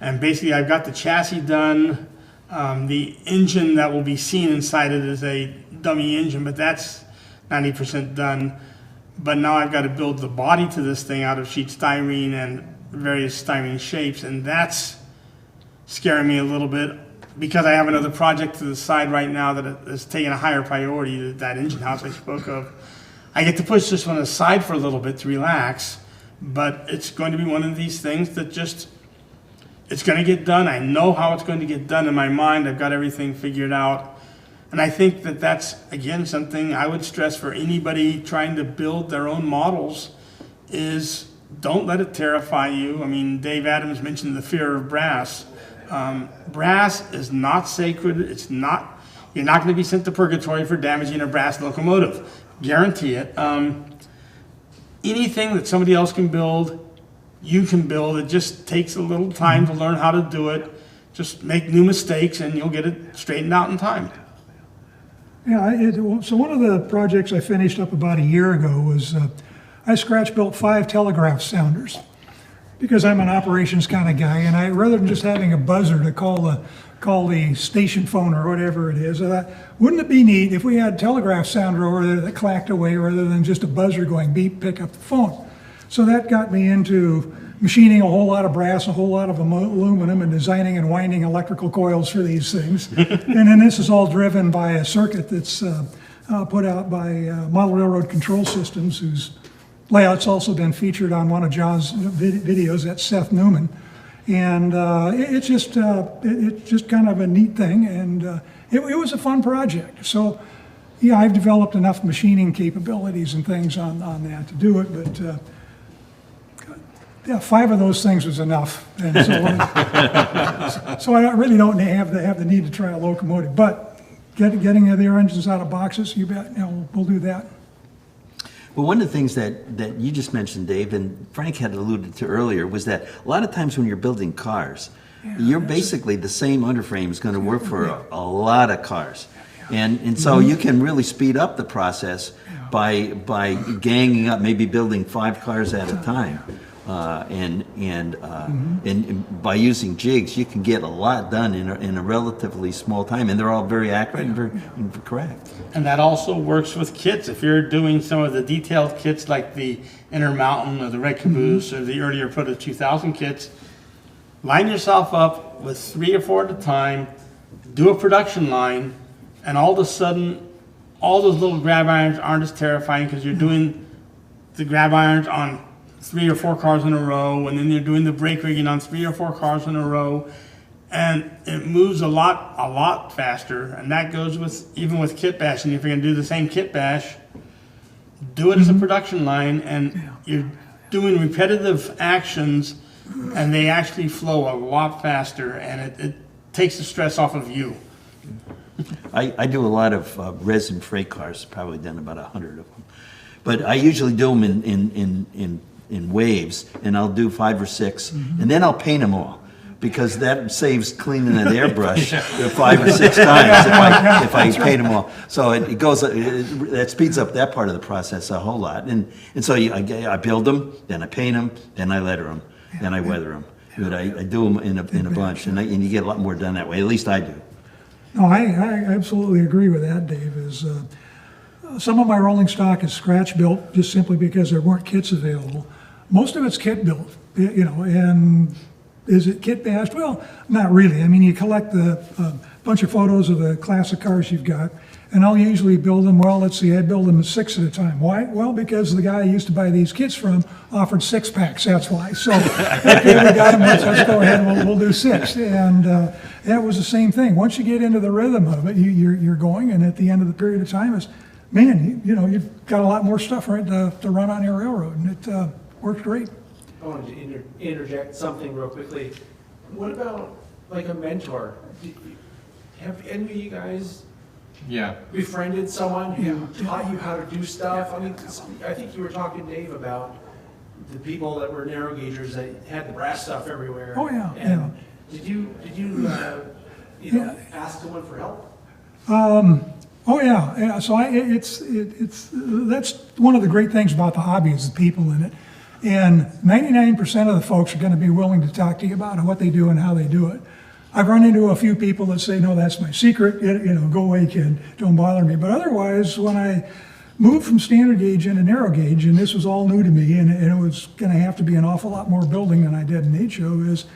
And basically I've got the chassis done. The engine that will be seen inside it is a dummy engine, but that's 90% done. But now I've got to build the body to this thing out of sheet styrene and various styrene shapes, and that's scaring me a little bit because I have another project to the side right now that is taking a higher priority, that engine house I spoke of. I get to push this one aside for a little bit to relax, but it's going to be one of these things that just, it's going to get done. I know how it's going to get done in my mind. I've got everything figured out. And I think that that's, again, something I would stress for anybody trying to build their own models is don't let it terrify you. I mean, Dave Adams mentioned the fear of brass. Brass is not sacred. It's not, you're not going to be sent to purgatory for damaging a brass locomotive. Guarantee it. Anything that somebody else can build, you can build. It just takes a little time to learn how to do it. Just make new mistakes and you'll get it straightened out in time.
Yeah, so one of the projects I finished up about a year ago was I scratch built 5 telegraph sounders because I'm an operations kind of guy, and rather than just having a buzzer to call the station phone or whatever it is, wouldn't it be neat if we had a telegraph sounder over there that clacked away rather than just a buzzer going beep, pick up the phone. So that got me into machining a whole lot of brass, a whole lot of aluminum, and designing and winding electrical coils for these things. And then this is all driven by a circuit that's put out by Model Railroad Control Systems, whose layout's also been featured on one of John's videos. That's Seth Newman. And it's just kind of a neat thing, and it was a fun project. So yeah, I've developed enough machining capabilities and things on that to do it, but yeah, 5 of those things was enough. And so I really don't have the need to try a locomotive, but getting the air engines out of boxes, you bet, we'll do that.
Well, one of the things that you just mentioned, Dave, and Frank had alluded to earlier, was that a lot of times when you're building cars, you're basically the same underframe is going to work for a lot of cars. And so you can really speed up the process by ganging up, maybe building 5 cars at a time. And by using jigs, you can get a lot done in a relatively small time, and they're all very accurate and very correct.
And that also works with kits. If you're doing some of the detailed kits like the Intermountain or the Red Caboose or the earlier Proto 2000 kits, line yourself up with 3 or 4 at a time, do a production line, and all of a sudden all those little grab irons aren't as terrifying because you're doing the grab irons on 3 or 4 cars in a row, and then you're doing the brake rigging on 3 or 4 cars in a row, and it moves a lot faster. And that goes with even with kit bashing. If you're going to do the same kit bash, do it as a production line, and you're doing repetitive actions, and they actually flow a lot faster, and it takes the stress off of you.
I do a lot of resin freight cars, probably done about 100 of them. But I usually do them in waves, and I'll do 5 or 6, and then I'll paint them all, because that saves cleaning an airbrush 5 or 6 times if I paint them all. So it goes, that speeds up that part of the process a whole lot. And so I build them, then I paint them, then I letter them, then I weather them. But I do them in a bunch, and you get a lot more done that way. At least I do.
No, I absolutely agree with that, Dave. Some of my rolling stock is scratch built just simply because there weren't kits available. Most of it's kit built, and is it kit bashed? Well, not really. I mean, you collect the bunch of photos of the classic cars you've got, and I'll usually build them, well, let's see, I build them 6 at a time. Why? Well, because the guy I used to buy these kits from offered 6-packs, that's why. So, okay, we got them, let's go ahead and we'll do 6. And that was the same thing. Once you get into the rhythm of it, you're going, and at the end of the period of time is, man, you've got a lot more stuff right to run on your railroad, and it works great.
I wanted to interject something real quickly. What about like a mentor? Have any of you guys befriended someone who taught you how to do stuff? I mean, I think you were talking, Dave, about the people that were narrow gaugers that had the brass stuff everywhere.
Oh, yeah,
and Did you ask someone for help?
Oh yeah. So it's that's one of the great things about the hobby is the people in it, and 99% of the folks are going to be willing to talk to you about what they do and how they do it. I've run into a few people that say, "No, that's my secret. Go away, kid. Don't bother me." But otherwise, when I moved from standard gauge into narrow gauge, and this was all new to me, and it was going to have to be an awful lot more building than I did in HO, is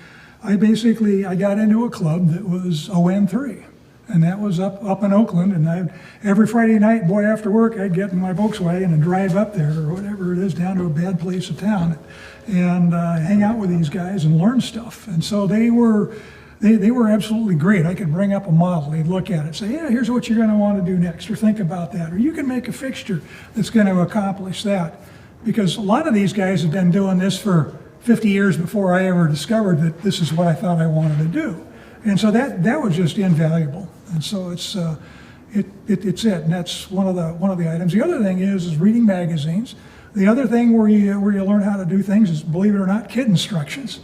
I got into a club that was ON3. And that was up in Oakland, and every Friday night, boy, after work, I'd get in my Volkswagen and drive up there, or whatever it is, down to a bad place of town, and hang out with these guys and learn stuff. And so they were absolutely great. I could bring up a model, they'd look at it, say, yeah, here's what you're going to want to do next, or think about that, or you can make a fixture that's going to accomplish that. Because a lot of these guys have been doing this for 50 years before I ever discovered that this is what I thought I wanted to do. And so that was just invaluable. And so it's it, and that's one of the items. The other thing is reading magazines. The other thing where you learn how to do things is, believe it or not, kit instructions.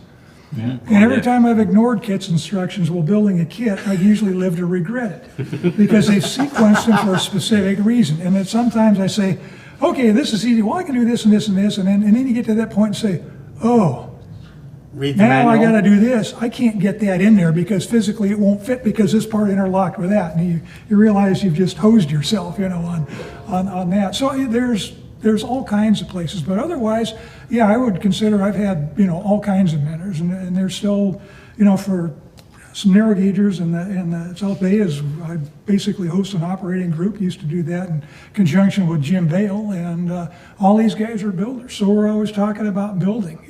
Yeah. And every time I've ignored kit's instructions while building a kit, I've usually lived to regret it, because they've sequenced them for a specific reason. And then sometimes I say, okay, this is easy. Well, I can do this and this and this, and then you get to that point and say, oh. Now I got to do this. I can't get that in there because physically it won't fit because this part interlocked with that, and you realize you've just hosed yourself, on that. So there's all kinds of places, but otherwise, yeah, I would consider I've had all kinds of mentors, and there's still for some narrow gaugers in the South Bay I basically host an operating group. Used to do that in conjunction with Jim Vale, and all these guys are builders, so we're always talking about building.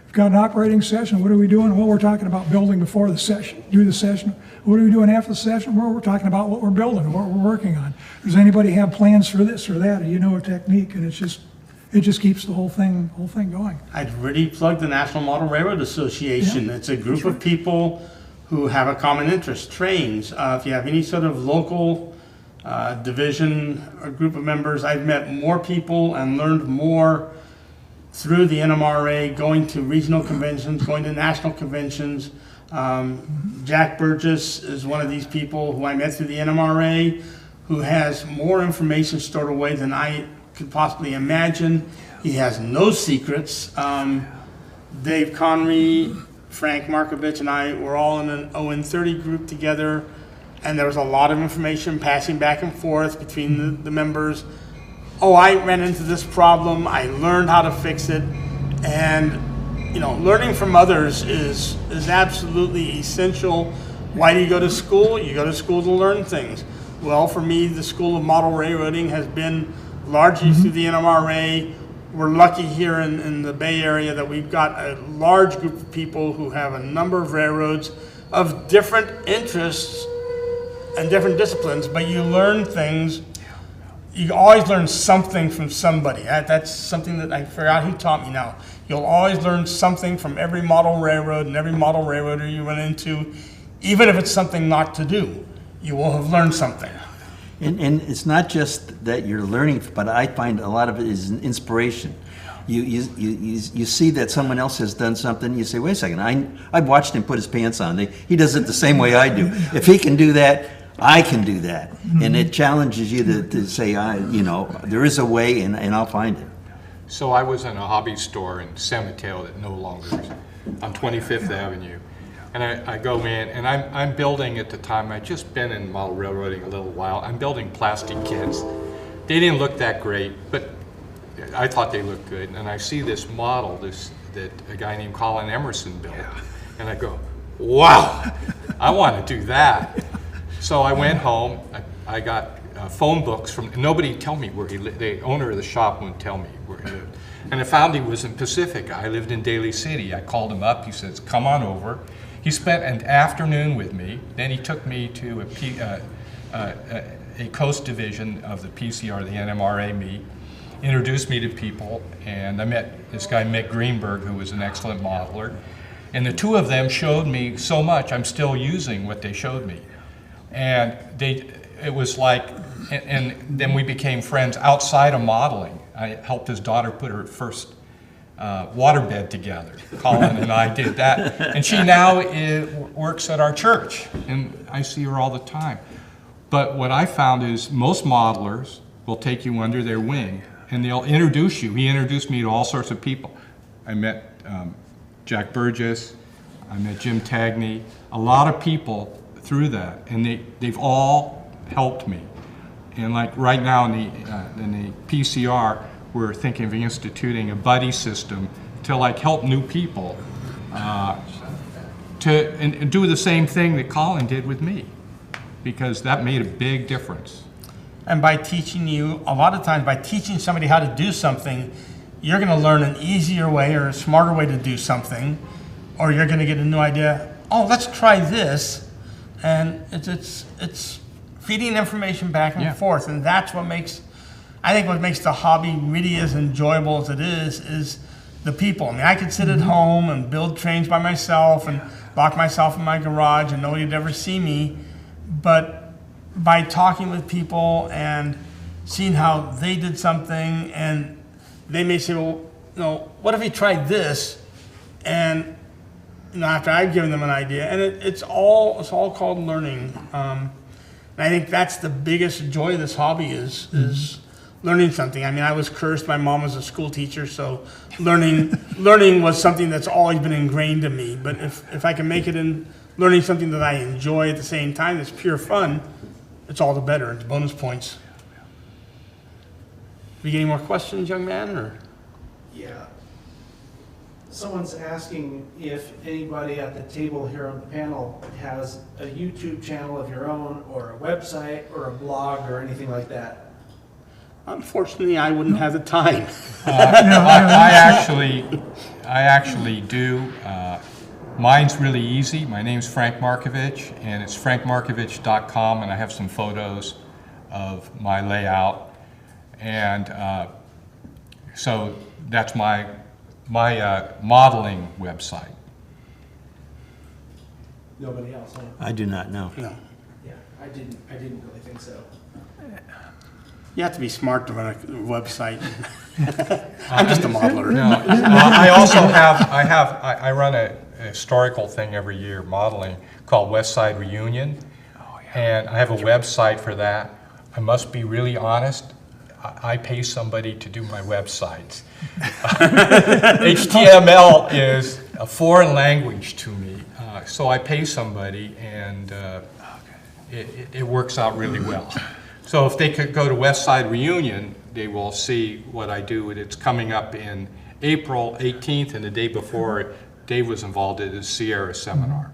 We've got an operating session. What are we doing? Well, we're talking about building before the session. Do the session. What are we doing after the session? Well, we're talking about what we're building, what we're working on. Does anybody have plans for this or that? Or a technique, and it just keeps the whole thing going.
I'd really plug the National Model Railroad Association. Yeah. It's a group of people who have a common interest, trains. If you have any sort of local division or group of members, I've met more people and learned more through the NMRA, going to regional conventions, going to national conventions. Jack Burgess is one of these people who I met through the NMRA, who has more information stored away than I could possibly imagine. He has no secrets. Dave Connery, Frank Markovich, and I were all in an ON30 group together, and there was a lot of information passing back and forth between the members. Oh, I ran into this problem, I learned how to fix it, and learning from others is absolutely essential. Why do you go to school? You go to school to learn things. Well, for me, the School of Model Railroading has been largely through the NMRA. We're lucky here in the Bay Area that we've got a large group of people who have a number of railroads of different interests and different disciplines, but you learn things. You always learn something from somebody. That's something that I forgot who taught me now. You'll always learn something from every model railroad and every model railroader you run into, even if it's something not to do. You will have learned something.
And it's not just that you're learning, but I find a lot of it is an inspiration. You see that someone else has done something, you say, wait a second, I've watched him put his pants on. He does it the same way I do. If he can do that, I can do that. And it challenges you to say, there is a way and I'll find it.
So I was in a hobby store in San Mateo that no longer is, on 25th Avenue. And I go in, and I'm building at the time, I'd just been in model railroading a little while, I'm building plastic kits. They didn't look that great, but I thought they looked good. And I see this model that a guy named Colin Emerson built. And I go, wow, I want to do that. So I went home, I got phone books from, nobody tell me where he lived. The owner of the shop wouldn't tell me where he lived. And I found he was in Pacifica. I lived in Daly City. I called him up, he says, come on over. He spent an afternoon with me. Then he took me to a coast division of the PCR, the NMRA meet, introduced me to people, and I met this guy, Mick Greenberg, who was an excellent modeler. And the two of them showed me so much, I'm still using what they showed me. And it was like, and then we became friends outside of modeling. I helped his daughter put her first waterbed together. Colin and I did that. And she now works at our church, and I see her all the time. But what I found is most modelers will take you under their wing, and they'll introduce you. He introduced me to all sorts of people. I met Jack Burgess, I met Jim Tagney, a lot of people through that, and they've all helped me. And like right now in the PCR, we're thinking of instituting a buddy system to like help new people and do the same thing that Colin did with me, because that made a big difference.
And by teaching you, a lot of times by teaching somebody how to do something, you're going to learn an easier way or a smarter way to do something, or you're going to get a new idea. Oh, let's try this, and it's feeding information back and forth, and that's what makes. I think what makes the hobby really as enjoyable as it is the people. I mean, I could sit at home and build trains by myself and lock myself in my garage and nobody'd ever see me. But by talking with people and seeing how they did something, and they may say, well, what if he tried this? And after I've given them an idea, and it's all called learning. And I think that's the biggest joy of this hobby is learning something. I mean, I was cursed. My mom was a school teacher, so learning was something that's always been ingrained in me. But if I can make it in learning something that I enjoy at the same time, that's pure fun, it's all the better. It's bonus points. We get any more questions, young man? Or?
Yeah. Someone's asking if anybody at the table here on the panel has a YouTube channel of your own, or a website, or a blog, or anything like that.
Unfortunately, I wouldn't have the time.
I actually do. Mine's really easy. My name's Frank Markovich, and it's frankmarkovich.com, and I have some photos of my layout. And so that's my modeling website.
Nobody else, huh?
I do not know.
No.
Yeah, I didn't really think so.
You have to be smart to run a website. I'm just a modeler.
No, I also I run a historical thing every year, modeling, called West Side Reunion. And I have a website for that. I must be really honest, I pay somebody to do my websites. HTML is a foreign language to me, so I pay somebody, and it works out really well. So if they could go to West Side Reunion, they will see what I do. It's coming up in April 18th, and the day before, Dave was involved in the Sierra seminar.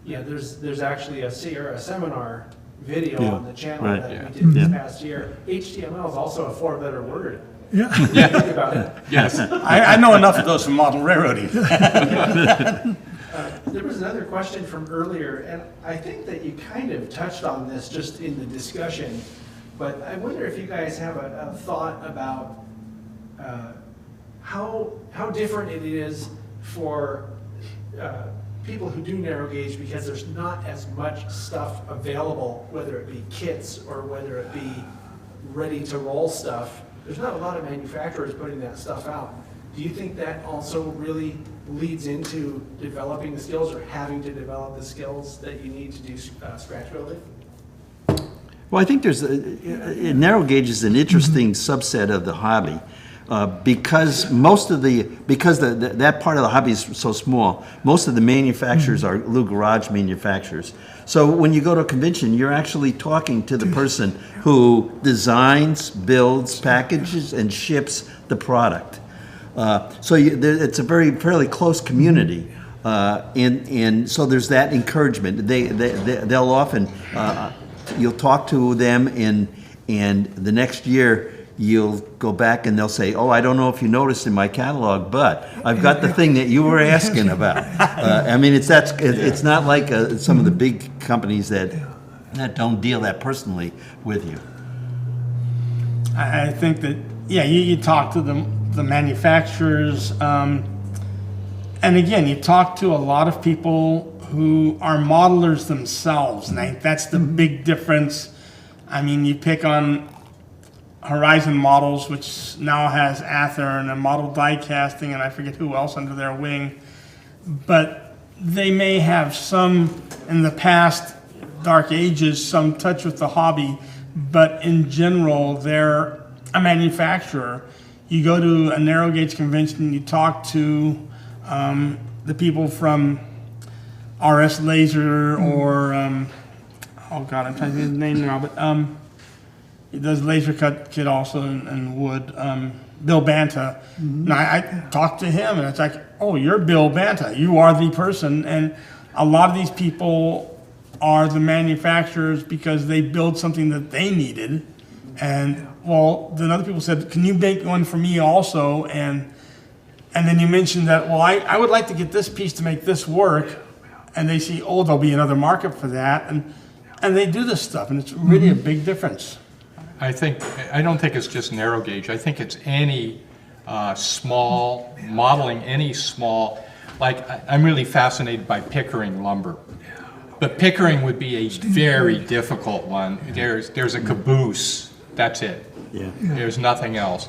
Yeah, there's actually a Sierra seminar video
Yeah.
on the channel
Right.
that we did this
Yeah.
past year. HTML is also a four-letter word.
Yeah.
Think about it.
Yes.
I know enough of those from model railroading.
There was another question from earlier, and I think that you kind of touched on this just in the discussion, but I wonder if you guys have a thought about how different it is for people who do narrow gauge, because there's not as much stuff available, whether it be kits or whether it be ready to roll stuff. There's not a lot of manufacturers putting that stuff out. Do you think that also really leads into developing the skills or having to develop the skills that you need to do scratch building?
Well, I think there's narrow gauge is an interesting subset of the hobby because that part of the hobby is so small. Most of the manufacturers are little garage manufacturers. So when you go to a convention, you're actually talking to the person who designs, builds, packages, and ships the product. It's a fairly close community, and so there's that encouragement. They'll often you'll talk to them, and the next year you'll go back and they'll say, "Oh, I don't know if you noticed in my catalog, but I've got the thing that you were asking about." I mean, it's not like some of the big companies that don't deal that personally with you.
I think that, yeah, you talk to the manufacturers, and again, you talk to a lot of people who are modelers themselves, and I think that's the big difference. I mean, you pick on Horizon Models, which now has Athearn and Model Die Casting, and I forget who else under their wing, but they may have some, in the past dark ages, some touch with the hobby, but in general, they're a manufacturer. You go to a narrow gauge convention, you talk to the people from RS Laser or, oh God, I'm trying to think of his name now, but he does laser cut kit also and wood, Bill Banta. Now I talked to him and it's like, oh, you're Bill Banta, you are the person. And a lot of these people are the manufacturers because they build something that they needed. And well, then other people said, can you make one for me also? And then you mentioned that, well, I would like to get this piece to make this work. And they see, oh, there'll be another market for that. And they do this stuff, and it's really a big difference.
I don't think it's just narrow gauge. I think it's any small, modeling any small, like I'm really fascinated by Pickering lumber. But Pickering would be a very difficult one. There's a caboose, that's it.
Yeah.
There's nothing else.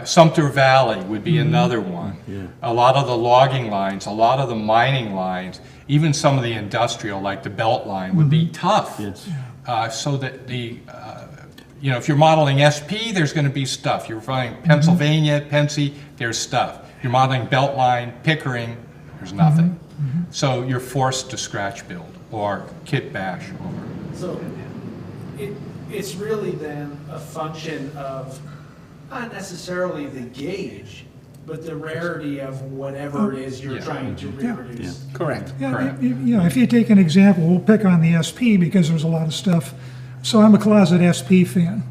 Sumter Valley would be another one.
Yeah.
A lot of the logging lines, a lot of the mining lines, even some of the industrial, like the belt line, would be tough.
Yes.
So that if you're modeling SP, there's going to be stuff. You're modeling Pennsylvania, Pennsy, there's stuff. You're modeling belt line, Pickering, there's nothing. So you're forced to scratch build or Kitbash.
So it's really then a function of not necessarily the gauge, but the rarity of whatever it is you're trying to reproduce.
Correct.
Yeah,
Correct.
if you take an example, we'll pick on the SP because there's a lot of stuff. So I'm a closet SP fan.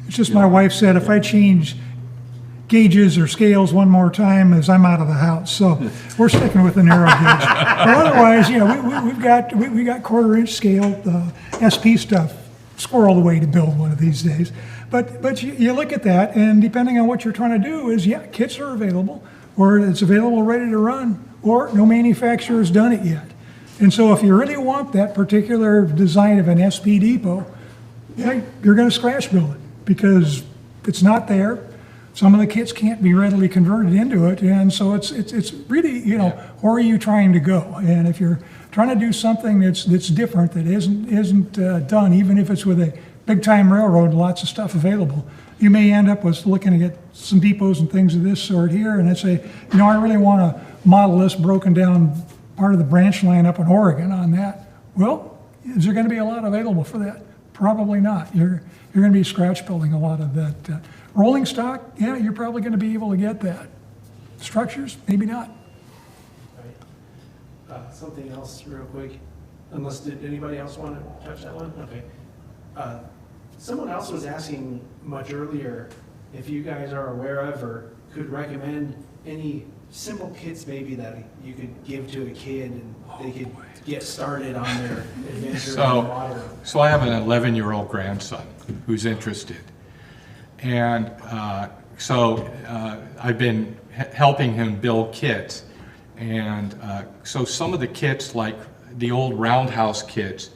It's just my wife said if I change gauges or scales one more time, as I'm out of the house. So we're sticking with the narrow gauge. But otherwise, we got quarter-inch scale SP stuff squirreled away to build one of these days. But you look at that, and depending on what you're trying to do is, kits are available, or it's available ready to run, or no manufacturer's done it yet. And so if you really want that particular design of an SP depot, you're going to scratch build it because it's not there. Some of the kits can't be readily converted into it, and so it's really, where are you trying to go? And if you're trying to do something that's different, that isn't done, even if it's with a big-time railroad, lots of stuff available, you may end up with looking to get some depots and things of this sort here, and say, I really want to model this broken down part of the branch line up in Oregon on that. Well, is there going to be a lot available for that? Probably not. You're going to be scratch building a lot of that. Rolling stock, you're probably going to be able to get that. Structures, maybe not.
Right. Something else real quick. Unless, did anybody else want to touch that one? Okay. Someone else was asking much earlier if you guys are aware of or could recommend any simple kits maybe that you could give to a kid and they could get started on their adventure in the water.
So I have an 11-year-old grandson who's interested. And I've been helping him build kits. And so some of the kits, like the old roundhouse kits,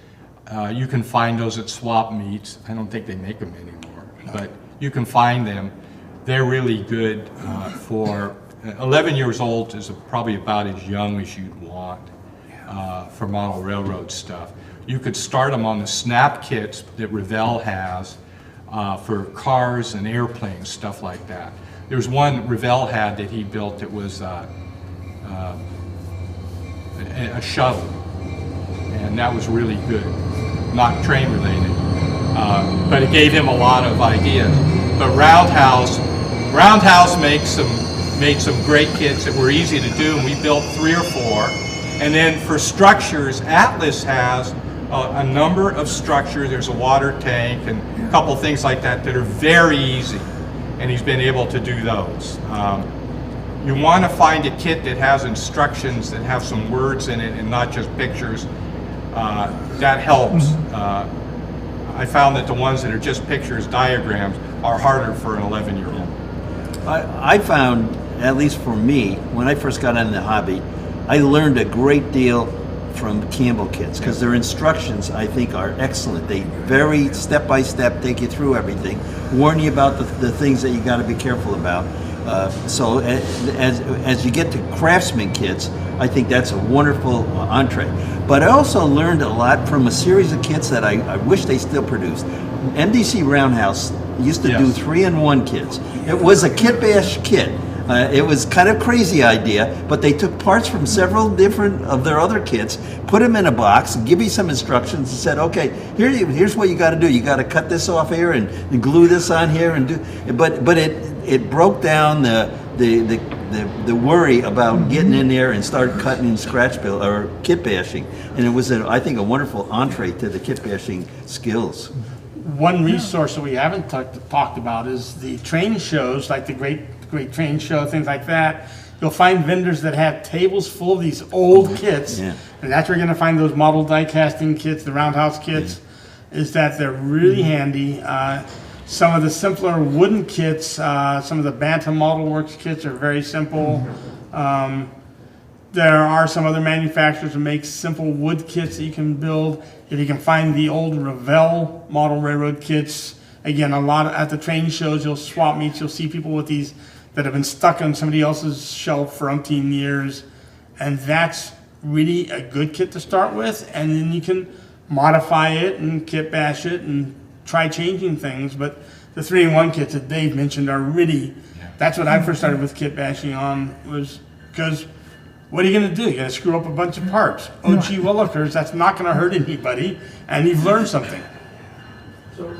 you can find those at swap meets. I don't think they make them anymore, but you can find them. They're really good for 11 years old is probably about as young as you'd want for model railroad stuff. You could start them on the snap kits that Revell has for cars and airplanes, stuff like that. There's one Revell had that he built that was a shuttle, and that was really good. Not train related, but it gave him a lot of ideas. But Roundhouse made some great kits that were easy to do, and we built 3 or 4. And then for structures, Atlas has a number of structures. There's a water tank and a couple things like that that are very easy, and he's been able to do those. You want to find a kit that has instructions that have some words in it and not just pictures. That helps. I found that the ones that are just pictures, diagrams, are harder for an 11-year-old.
I found, at least for me, when I first got into the hobby, I learned a great deal from Campbell kits because their instructions, I think, are excellent. They very step-by-step take you through everything, warn you about the things that you got to be careful about. So as you get to Craftsman kits, I think that's a wonderful entree. But I also learned a lot from a series of kits that I wish they still produced. MDC Roundhouse used to do 3-in-1 kits. It was a Kitbash kit. It was kind of crazy idea, but they took parts from several different of their other kits, put them in a box, give you some instructions, and said, okay, here's what you got to do. You got to cut this off here and glue this on here and do. But it broke down the worry about getting in there and start cutting in scratch build or kit bashing, and it was I think a wonderful entree to the kit bashing skills.
One resource that we haven't talked about is the train shows, like the Great Train Show, things like that. You'll find vendors that have tables full of these old kits, and that's where you're going to find those model die casting kits, the roundhouse kits, is that they're really handy. Some of the simpler wooden kits, some of the Bantam Model Works kits are very simple. There are some other manufacturers that make simple wood kits that you can build. If you can find the old Revell model railroad kits, again, a lot at the train shows, you'll swap meets, you'll see people with these that have been stuck on somebody else's shelf for umpteen years, and that's really a good kit to start with, and then you can modify it and kit bash it and try changing things. But the 3-in-1 kits that Dave mentioned are really, that's what I first started with kit bashing on, was because what are you going to do? You're going to screw up a bunch of parts. Oh, gee willikers, that's not going to hurt anybody, and you've learned something.
So,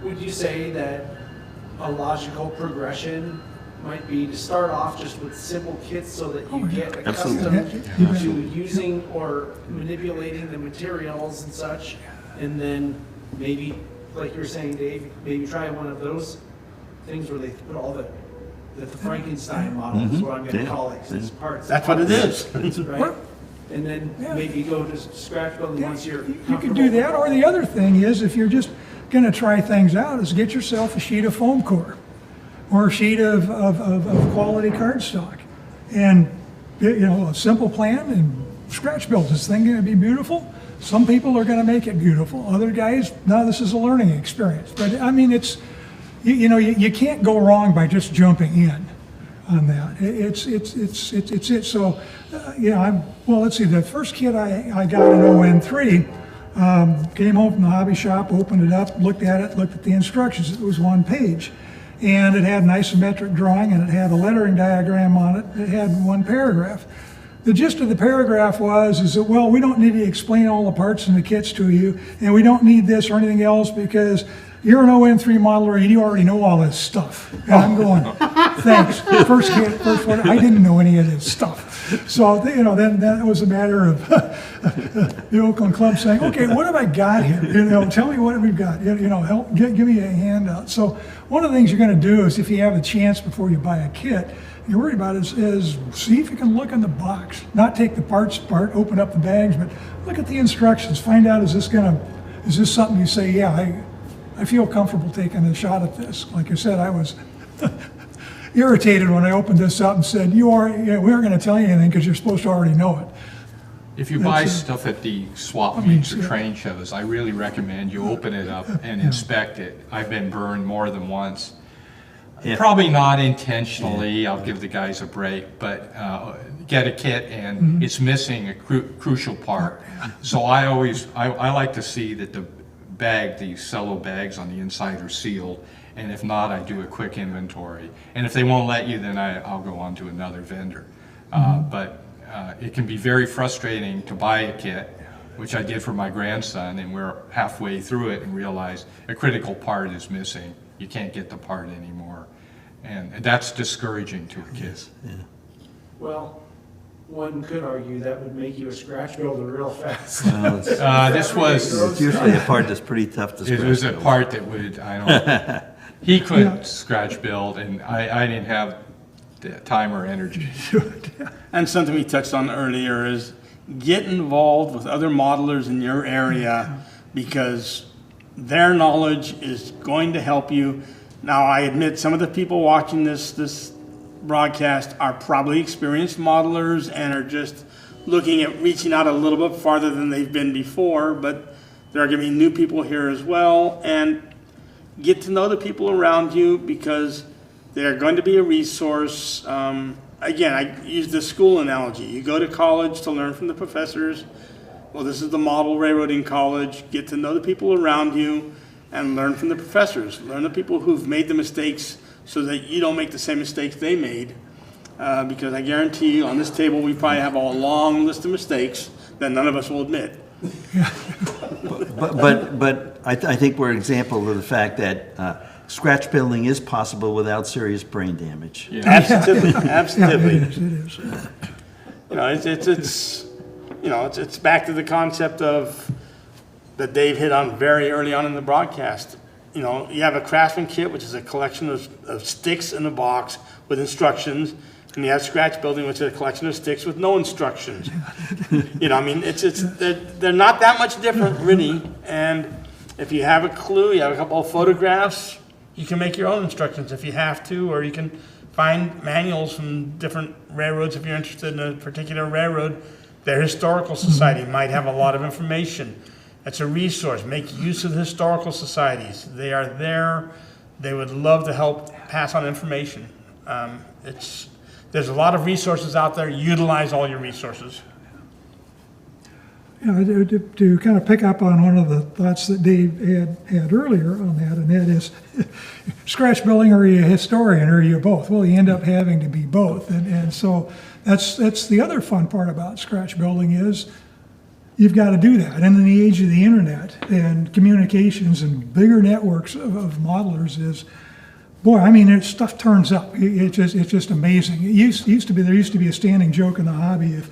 would you say that a logical progression might be to start off just with simple kits so that you get accustomed to using or manipulating the materials and such, and then maybe, like you were saying, Dave, maybe try one of those things where they put all the Frankenstein model is what I'm going to call it. It's parts.
That's what it is.
Right? And then maybe go to scratch building once you're
You can do that, or the other thing is, if you're just going to try things out, is get yourself a sheet of foam core or a sheet of quality cardstock, and a simple plan and scratch build. This thing going to be beautiful. Some people are going to make it beautiful. Other guys, no, this is a learning experience. But I mean, it's you can't go wrong by just jumping in on that. It's it. So well, let's see. The first kit I got in ON3. Came home from the hobby shop, opened it up, looked at the instructions. It was 1 page, and it had an isometric drawing, and it had a lettering diagram on it. It had 1 paragraph. The gist of the paragraph is that, well, we don't need to explain all the parts and the kits to you, and we don't need this or anything else because you're an ON3 modeler and you already know all this stuff. And I'm going, thanks. First one, I didn't know any of this stuff. So, then that was a matter of the Oakland Club saying, okay, what have I got here? Tell me what we've got. Help, give me a handout. So one of the things you're going to do is, if you have the chance before you buy a kit, you're worried about is see if you can look in the box, not take the parts apart, open up the bags, but look at the instructions. Find out, is this something you say, yeah, I feel comfortable taking a shot at this. Like I said, I was irritated when I opened this up and said, we aren't going to tell you anything because you're supposed to already know it.
If you buy stuff at the swap meets or train shows, I really recommend you open it up and inspect it. I've been burned more than once.
Yeah.
Probably not intentionally, I'll give the guys a break, but get a kit and it's missing a crucial part. So I like to see that the cello bags on the inside are sealed, and if not, I do a quick inventory. And if they won't let you, then I'll go on to another vendor. But it can be very frustrating to buy a kit, which I did for my grandson, and we're halfway through it and realize a critical part is missing. You can't get the part anymore. And that's discouraging to a kid.
Yeah.
Well, one could argue that would make you a scratch builder real fast.
Well, it's usually a part that's pretty tough to scratch.
It was a part that he couldn't scratch build, and I didn't have the time or energy.
And something we touched on earlier is get involved with other modelers in your area, because their knowledge is going to help you. Now, I admit some of the people watching this broadcast are probably experienced modelers and are just looking at reaching out a little bit farther than they've been before, but there are going to be new people here as well. And get to know the people around you, because they're going to be a resource. Again, I use the school analogy. You go to college to learn from the professors. Well, this is the model railroading college. Get to know the people around you and learn from the professors. Learn the people who've made the mistakes so that you don't make the same mistakes they made. Because I guarantee you, on this table, we probably have a long list of mistakes that none of us will admit.
But I think we're an example of the fact that scratch building is possible without serious brain damage.
Yeah.
Absolutely, absolutely.
Yeah, it is.
It's back to the concept of that Dave hit on very early on in the broadcast. You have a Craftsman kit, which is a collection of sticks in a box with instructions, and you have scratch building, which is a collection of sticks with no instructions. They're not that much different, really. And if you have a clue, you have a couple of photographs, you can make your own instructions if you have to, or you can find manuals from different railroads if you're interested in a particular railroad. Their historical society might have a lot of information. It's a resource. Make use of the historical societies. They are there. They would love to help pass on information. There's a lot of resources out there. Utilize all your resources.
To kind of pick up on one of the thoughts that Dave had earlier on that, and that is, scratch building, are you a historian, or are you both? Well, you end up having to be both, and so that's the other fun part about scratch building is you've got to do that. And in the age of the internet and communications and bigger networks of modelers is, boy, I mean, stuff turns up. It's just amazing. There used to be a standing joke in the hobby: if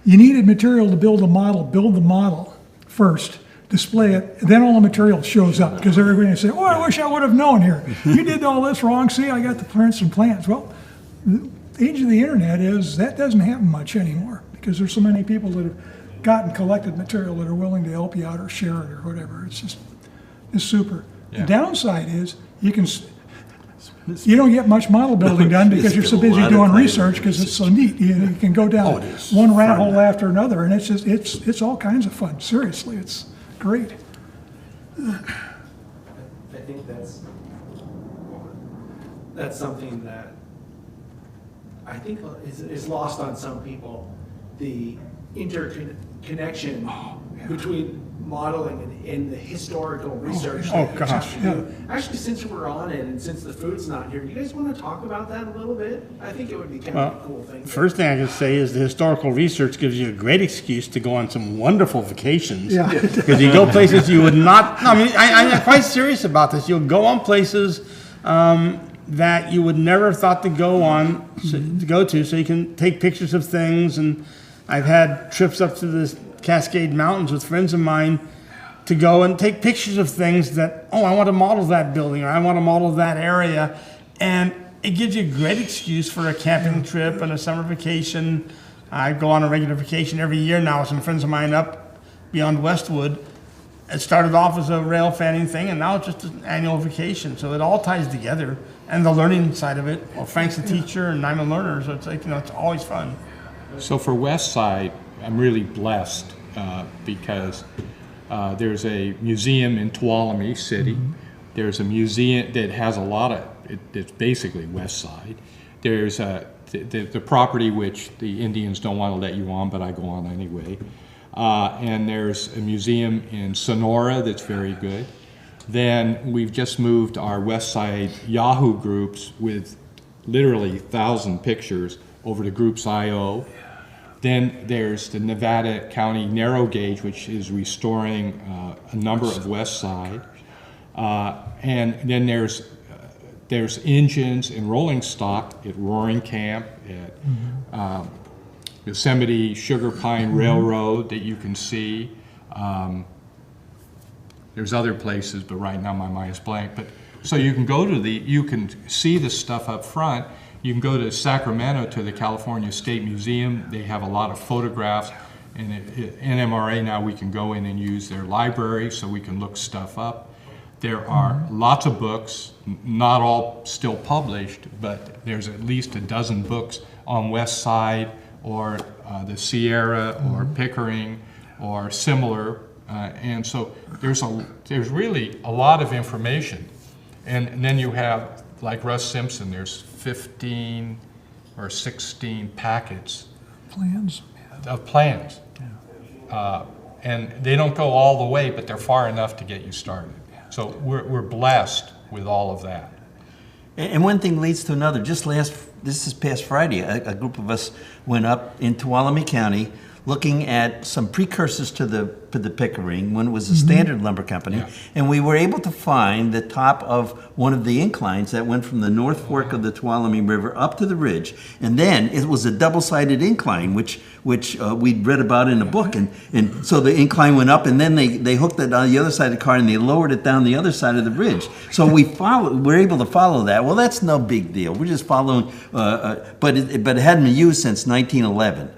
you needed material to build a model, build the model first, display it, then all the material shows up, because everybody will say, oh, I wish I would have known here. You did all this wrong. See, I got the prints and plans. Well, the age of the internet is that doesn't happen much anymore, because there's so many people that have gotten collected material that are willing to help you out or share it or whatever. It's super.
Yeah.
The downside is you don't get much model building done because you're so busy doing research, because it's so neat. You can go down one rat hole after another, and it's all kinds of fun. Seriously, it's great.
I think that's something that I think is lost on some people. The interconnection between modeling and the historical research.
Oh,
that you have
gosh,
to do. Actually, since we're on it and since the food's not here, you guys want to talk about that a little bit? I think it would be kind of a cool thing.
First thing I can say is the historical research gives you a great excuse to go on some wonderful vacations.
Yeah.
Because you go places you would not, no, I mean, I'm quite serious about this. You'll go on places that you would never have thought to go to, so you can take pictures of things. And I've had trips up to the Cascade Mountains with friends of mine to go and take pictures of things that, I want to model that building, or I want to model that area. And it gives you a great excuse for a camping trip and a summer vacation. I go on a regular vacation every year now with some friends of mine up beyond Westwood. It started off as a rail fanning thing, and now it's just an annual vacation. So it all ties together. And the learning side of it, well, Frank's a teacher and I'm a learner, so it's like, it's always fun.
So for West Side, I'm really blessed because there's a museum in Tuolumne City. There's a museum that has a lot of, it's basically West Side. There's the property which the Indians don't want to let you on, but I go on anyway. And there's a museum in Sonora that's very good. Then we've just moved our West Side Yahoo groups with literally 1,000 pictures over to Groups.io. Then there's the Nevada County Narrow Gauge, which is restoring a number of West Side. And then there's engines and rolling stock at Roaring Camp, at Yosemite Sugar Pine Railroad that you can see. There's other places, but right now my mind is blank. But so you can go to you can see the stuff up front. You can go to Sacramento to the California State Museum. They have a lot of photographs. And at NMRA now we can go in and use their library so we can look stuff up. There are lots of books, not all still published, but there's at least a dozen books on West Side or the Sierra or Pickering or similar. And so there's really a lot of information. And then you have, like Russ Simpson, there's 15 or 16 packets of plans. And they don't go all the way, but they're far enough to get you started. So we're blessed with all of that.
And one thing leads to another. This is past Friday, a group of us went up in Tuolumne County looking at some precursors to the Pickering when it was a Standard Lumber Company, and we were able to find the top of one of the inclines that went from the North Fork of the Tuolumne River up to the ridge, and then it was a double-sided incline, which we'd read about in a book, and so the incline went up, and then they hooked it on the other side of the car, and they lowered it down the other side of the ridge. So we're able to follow that. Well, that's no big deal. We're just following, but it hadn't been used since 1911.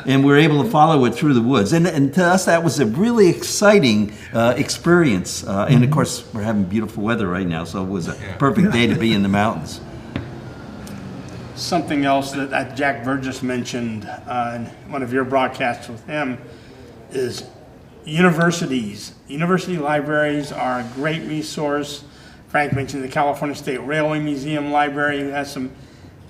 And we were able to follow it through the woods. And to us, that was a really exciting experience. And of course, we're having beautiful weather right now, so it was a perfect day to be in the mountains.
Something else that Jack Burgess mentioned in one of your broadcasts with him is universities. University libraries are a great resource. Frank mentioned the California State Railway Museum Library, who has some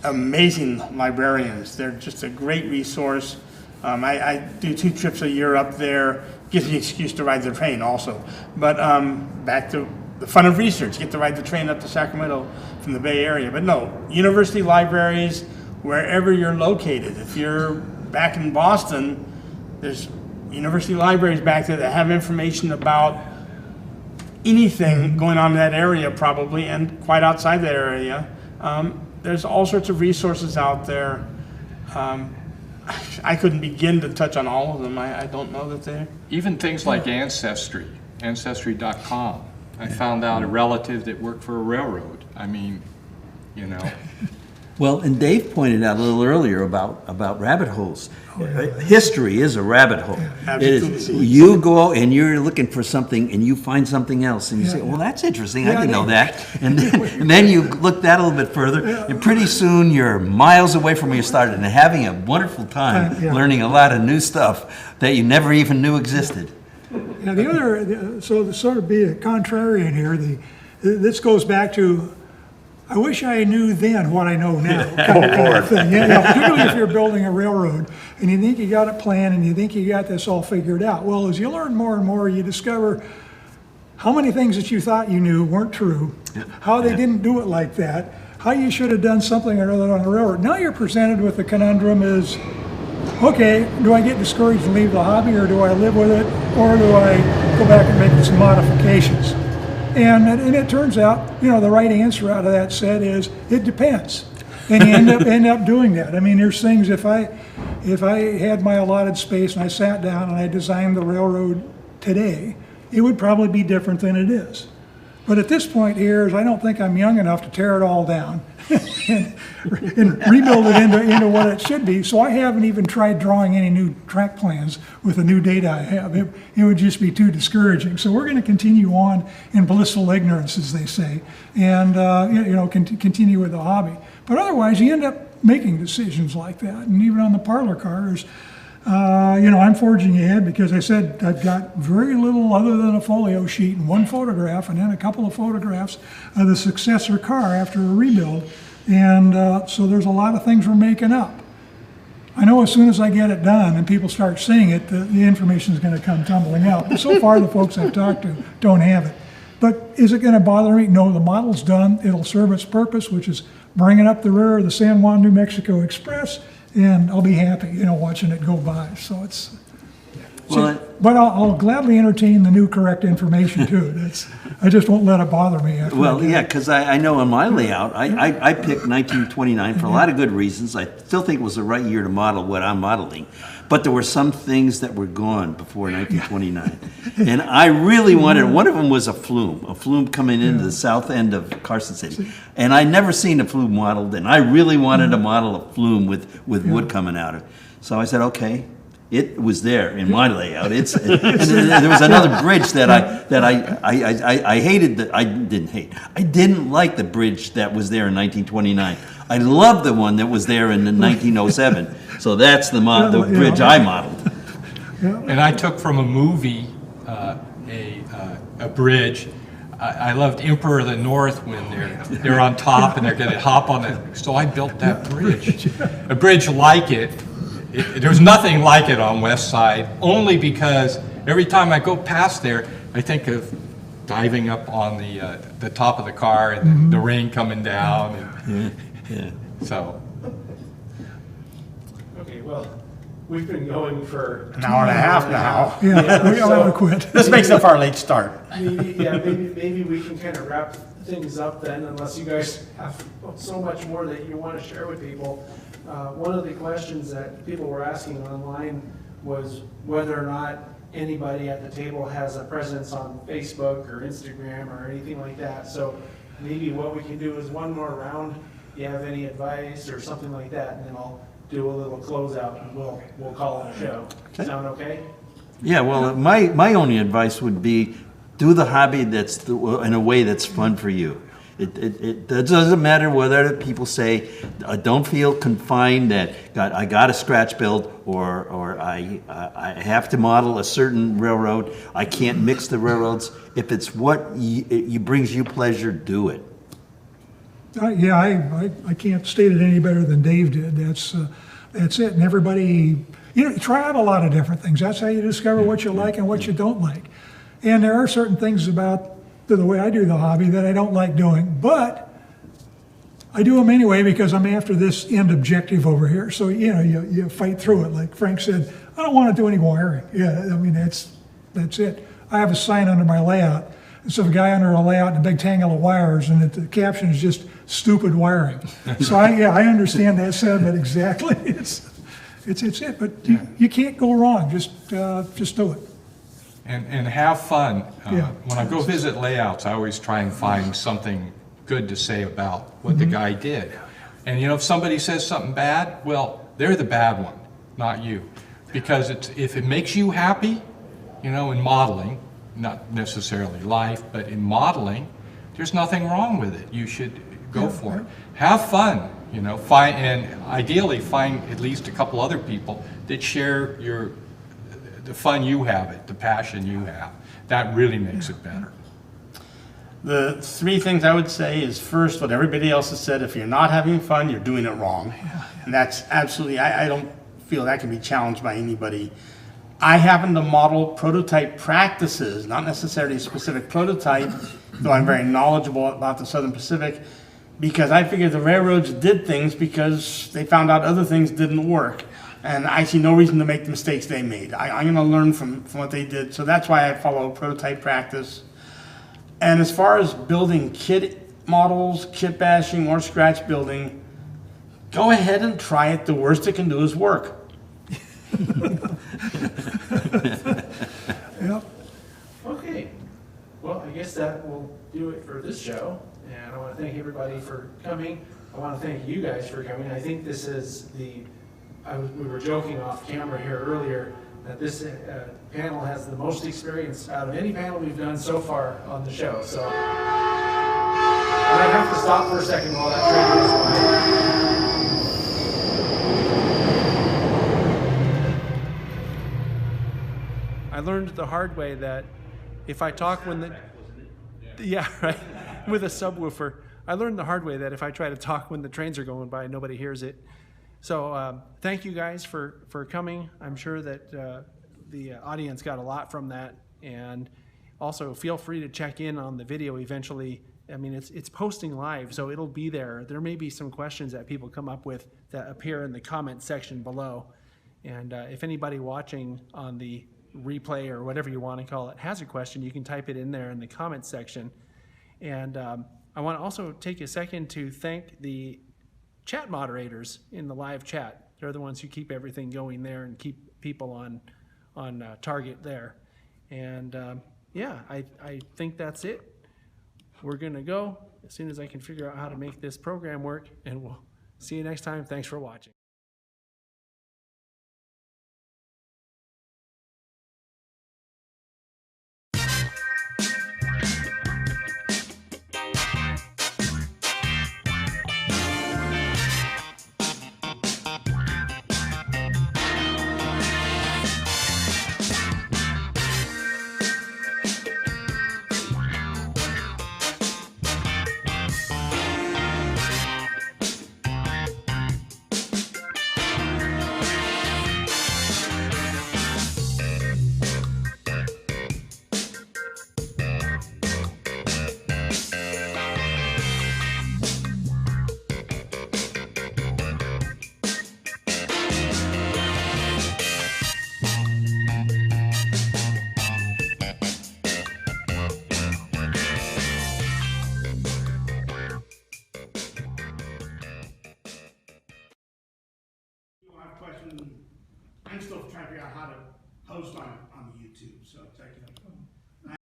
amazing librarians. They're just a great resource. I do 2 trips a year up there. Gives me an excuse to ride the train also. But back to the fun of research, get to ride the train up to Sacramento from the Bay Area. But no, university libraries, wherever you're located. If you're back in Boston, there's university libraries back there that have information about anything going on in that area probably, and quite outside that area. There's all sorts of resources out there. I couldn't begin to touch on all of them. I don't know that they're...
Even things like Ancestry, Ancestry.com. I found out a relative that worked for a railroad. I mean,
Well, and Dave pointed out a little earlier about rabbit holes. History is a rabbit hole.
Absolutely.
You go and you're looking for something and you find something else and you say, well, that's interesting. I didn't know that. And then you look that a little bit further and pretty soon you're miles away from where you started and having a wonderful time learning a lot of new stuff that you never even knew existed.
Now the other, so to sort of be a contrarian here, this goes back to I wish I knew then what I know now. kind of thing. Yeah, particularly if you're building a railroad and you think you got it planned and you think you got this all figured out. Well, as you learn more and more, you discover how many things that you thought you knew weren't true, how they didn't do it like that, how you should have done something or other on the railroad. Now you're presented with the conundrum is, okay, do I get discouraged and leave the hobby, or do I live with it, or do I go back and make some modifications? And it turns out, the right answer out of that set is, it depends. And you end up doing that. I mean, there's things, if I had my allotted space and I sat down and I designed the railroad today, it would probably be different than it is. But at this point here, I don't think I'm young enough to tear it all down and rebuild it into what it should be. So I haven't even tried drawing any new track plans with the new data I have. It would just be too discouraging. So we're going to continue on in blissful ignorance, as they say, and continue with the hobby. But otherwise, you end up making decisions like that. And even on the parlor cars, I'm forging ahead because I said I've got very little other than a folio sheet and one photograph and then a couple of photographs of the successor car after a rebuild. And so there's a lot of things we're making up. I know as soon as I get it done and people start seeing it, the information is going to come tumbling out. But so far, the folks I've talked to don't have it. But is it going to bother me? No, the model's done. It'll serve its purpose, which is bringing up the rear of the San Juan, New Mexico Express. And I'll be happy, watching it go by. So it's, but I'll gladly entertain the new correct information too. I just won't let it bother me.
Because I know on my layout, I picked 1929 for a lot of good reasons. I still think it was the right year to model what I'm modeling. But there were some things that were gone before 1929. And I really wanted, one of them was a flume coming into the south end of Carson City. And I'd never seen a flume modeled, and I really wanted to model a flume with wood coming out of it. So I said, okay. It was there in my layout. And there was another bridge that I hated. I didn't like the bridge that was there in 1929. I loved the one that was there in 1907. So that's the bridge I modeled.
And I took from a movie a bridge. I loved Emperor of the North when they're on top and they're going to hop on it. So I built that bridge. A bridge like it. There's nothing like it on West Side, only because every time I go past there, I think of diving up on the top of the car and the rain coming down. So.
Okay, well, we've been going for
an hour and a half now.
We all have to quit.
This makes up for our late start.
Maybe we can kind of wrap things up then, unless you guys have so much more that you want to share with people. One of the questions that people were asking online was whether or not anybody at the table has a presence on Facebook or Instagram or anything like that. So maybe what we can do is one more round. You have any advice or something like that, and then I'll do a little closeout and we'll call it a show. Okay. Sound okay?
Yeah. Well, my only advice would be do the hobby in a way that's fun for you. It doesn't matter whether people say, don't feel confined that I got a scratch build or I have to model a certain railroad. I can't mix the railroads. If it's what brings you pleasure, do it.
I can't state it any better than Dave did. That's it. And everybody, try out a lot of different things. That's how you discover what you like and what you don't like. And there are certain things about the way I do the hobby that I don't like doing, but I do them anyway because I'm after this end objective over here. So, you fight through it. Like Frank said, I don't want to do any wiring. That's it. I have a sign under my layout. It's of a guy under a layout and a big tangle of wires, and the caption is just stupid wiring. So I understand that sentiment exactly. It's it, but you can't go wrong. Just do it.
And have fun. When I go visit layouts, I always try and find something good to say about what the guy did. And if somebody says something bad, well, they're the bad one, not you. Because if it makes you happy, in modeling, not necessarily life, but in modeling, there's nothing wrong with it. You should go for it. Have fun, and ideally find at least a couple other people that share the fun you have, the passion you have. That really makes it better.
The three things I would say is, first, what everybody else has said, if you're not having fun, you're doing it wrong. And that's absolutely, I don't feel that can be challenged by anybody. I happen to model prototype practices, not necessarily a specific prototype, though I'm very knowledgeable about the Southern Pacific, because I figure the railroads did things because they found out other things didn't work. And I see no reason to make the mistakes they made. I'm going to learn from what they did. So that's why I follow prototype practice. And as far as building kit models, kit bashing, or scratch building, go ahead and try it. The worst it can do is work.
Yep.
Okay, well, I guess that will do it for this show, and I want to thank everybody for coming. I want to thank you guys for coming. I think this is we were joking off camera here earlier that this panel has the most experience out of any panel we've done so far on the show. So, and I have to stop for a second while that train goes by. I learned the hard way that if I talk when the right, with a subwoofer, I learned the hard way that if I try to talk when the trains are going by, nobody hears it. So thank you guys for coming. I'm sure that the audience got a lot from that, and also feel free to check in on the video eventually. I mean, it's posting live, so it'll be there. There may be some questions that people come up with that appear in the comment section below. And if anybody watching on the replay or whatever you want to call it has a question, you can type it in there in the comment section. And I want to also take a second to thank the chat moderators in the live chat. They're the ones who keep everything going there and keep people on target there. And yeah, I think that's it. We're gonna go as soon as I can figure out how to make this program work, and we'll see you next time. Thanks for watching.
I'm still trying to figure out how to post on YouTube, so it's like,